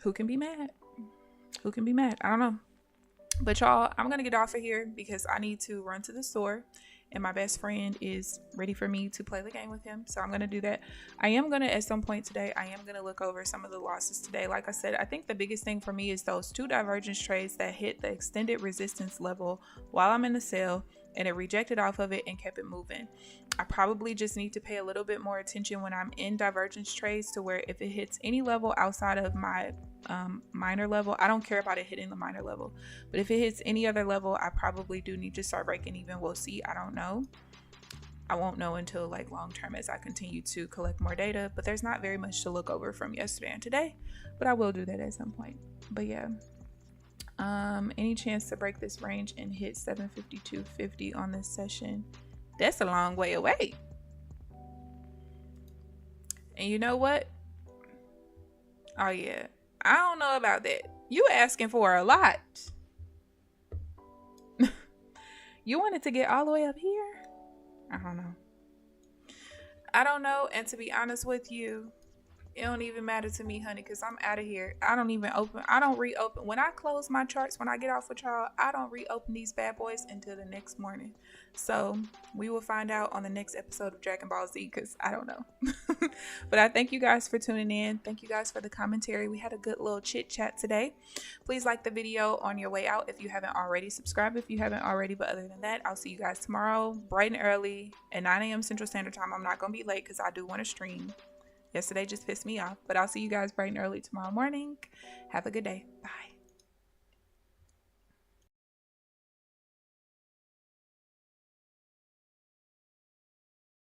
who can be mad? Who can be mad? I don't know. But y'all, I'm going to get off of here because I need to run to the store. And my best friend is ready for me to play the game with him. So I'm going to do that. I am going to, at some point today, I am going to look over some of the losses today. Like I said, I think the biggest thing for me is those two divergence trades that hit the extended resistance level while I'm in the sale, and it rejected off of it and kept it moving. I probably just need to pay a little bit more attention when I'm in divergence trades, to where if it hits any level outside of my minor level, I don't care about it hitting the minor level, but if it hits any other level, I probably do need to start breaking even. We'll see. I don't know. I won't know until like long term, as I continue to collect more data, but there's not very much to look over from yesterday and today, but I will do that at some point. But yeah, any chance to break this range and hit 752.50 on this session? That's a long way away. And you know what? Oh yeah, I don't know about that. You asking for a lot. You wanted to get all the way up here? I don't know. And to be honest with you, it don't even matter to me, honey, because I'm out of here. I don't reopen. When I close my charts, when I get off with y'all, I don't reopen these bad boys until the next morning. So we will find out on the next episode of Dragon Ball Z, because I don't know. But I thank you guys for tuning in. Thank you guys for the commentary. We had a good little chit chat today. Please like the video on your way out if you haven't already. Subscribe if you haven't already. But other than that, I'll see you guys tomorrow, bright and early at 9 a.m. Central Standard Time. I'm not going to be late because I do want to stream. Yesterday just pissed me off, but I'll see you guys bright and early tomorrow morning. Have a good day. Bye.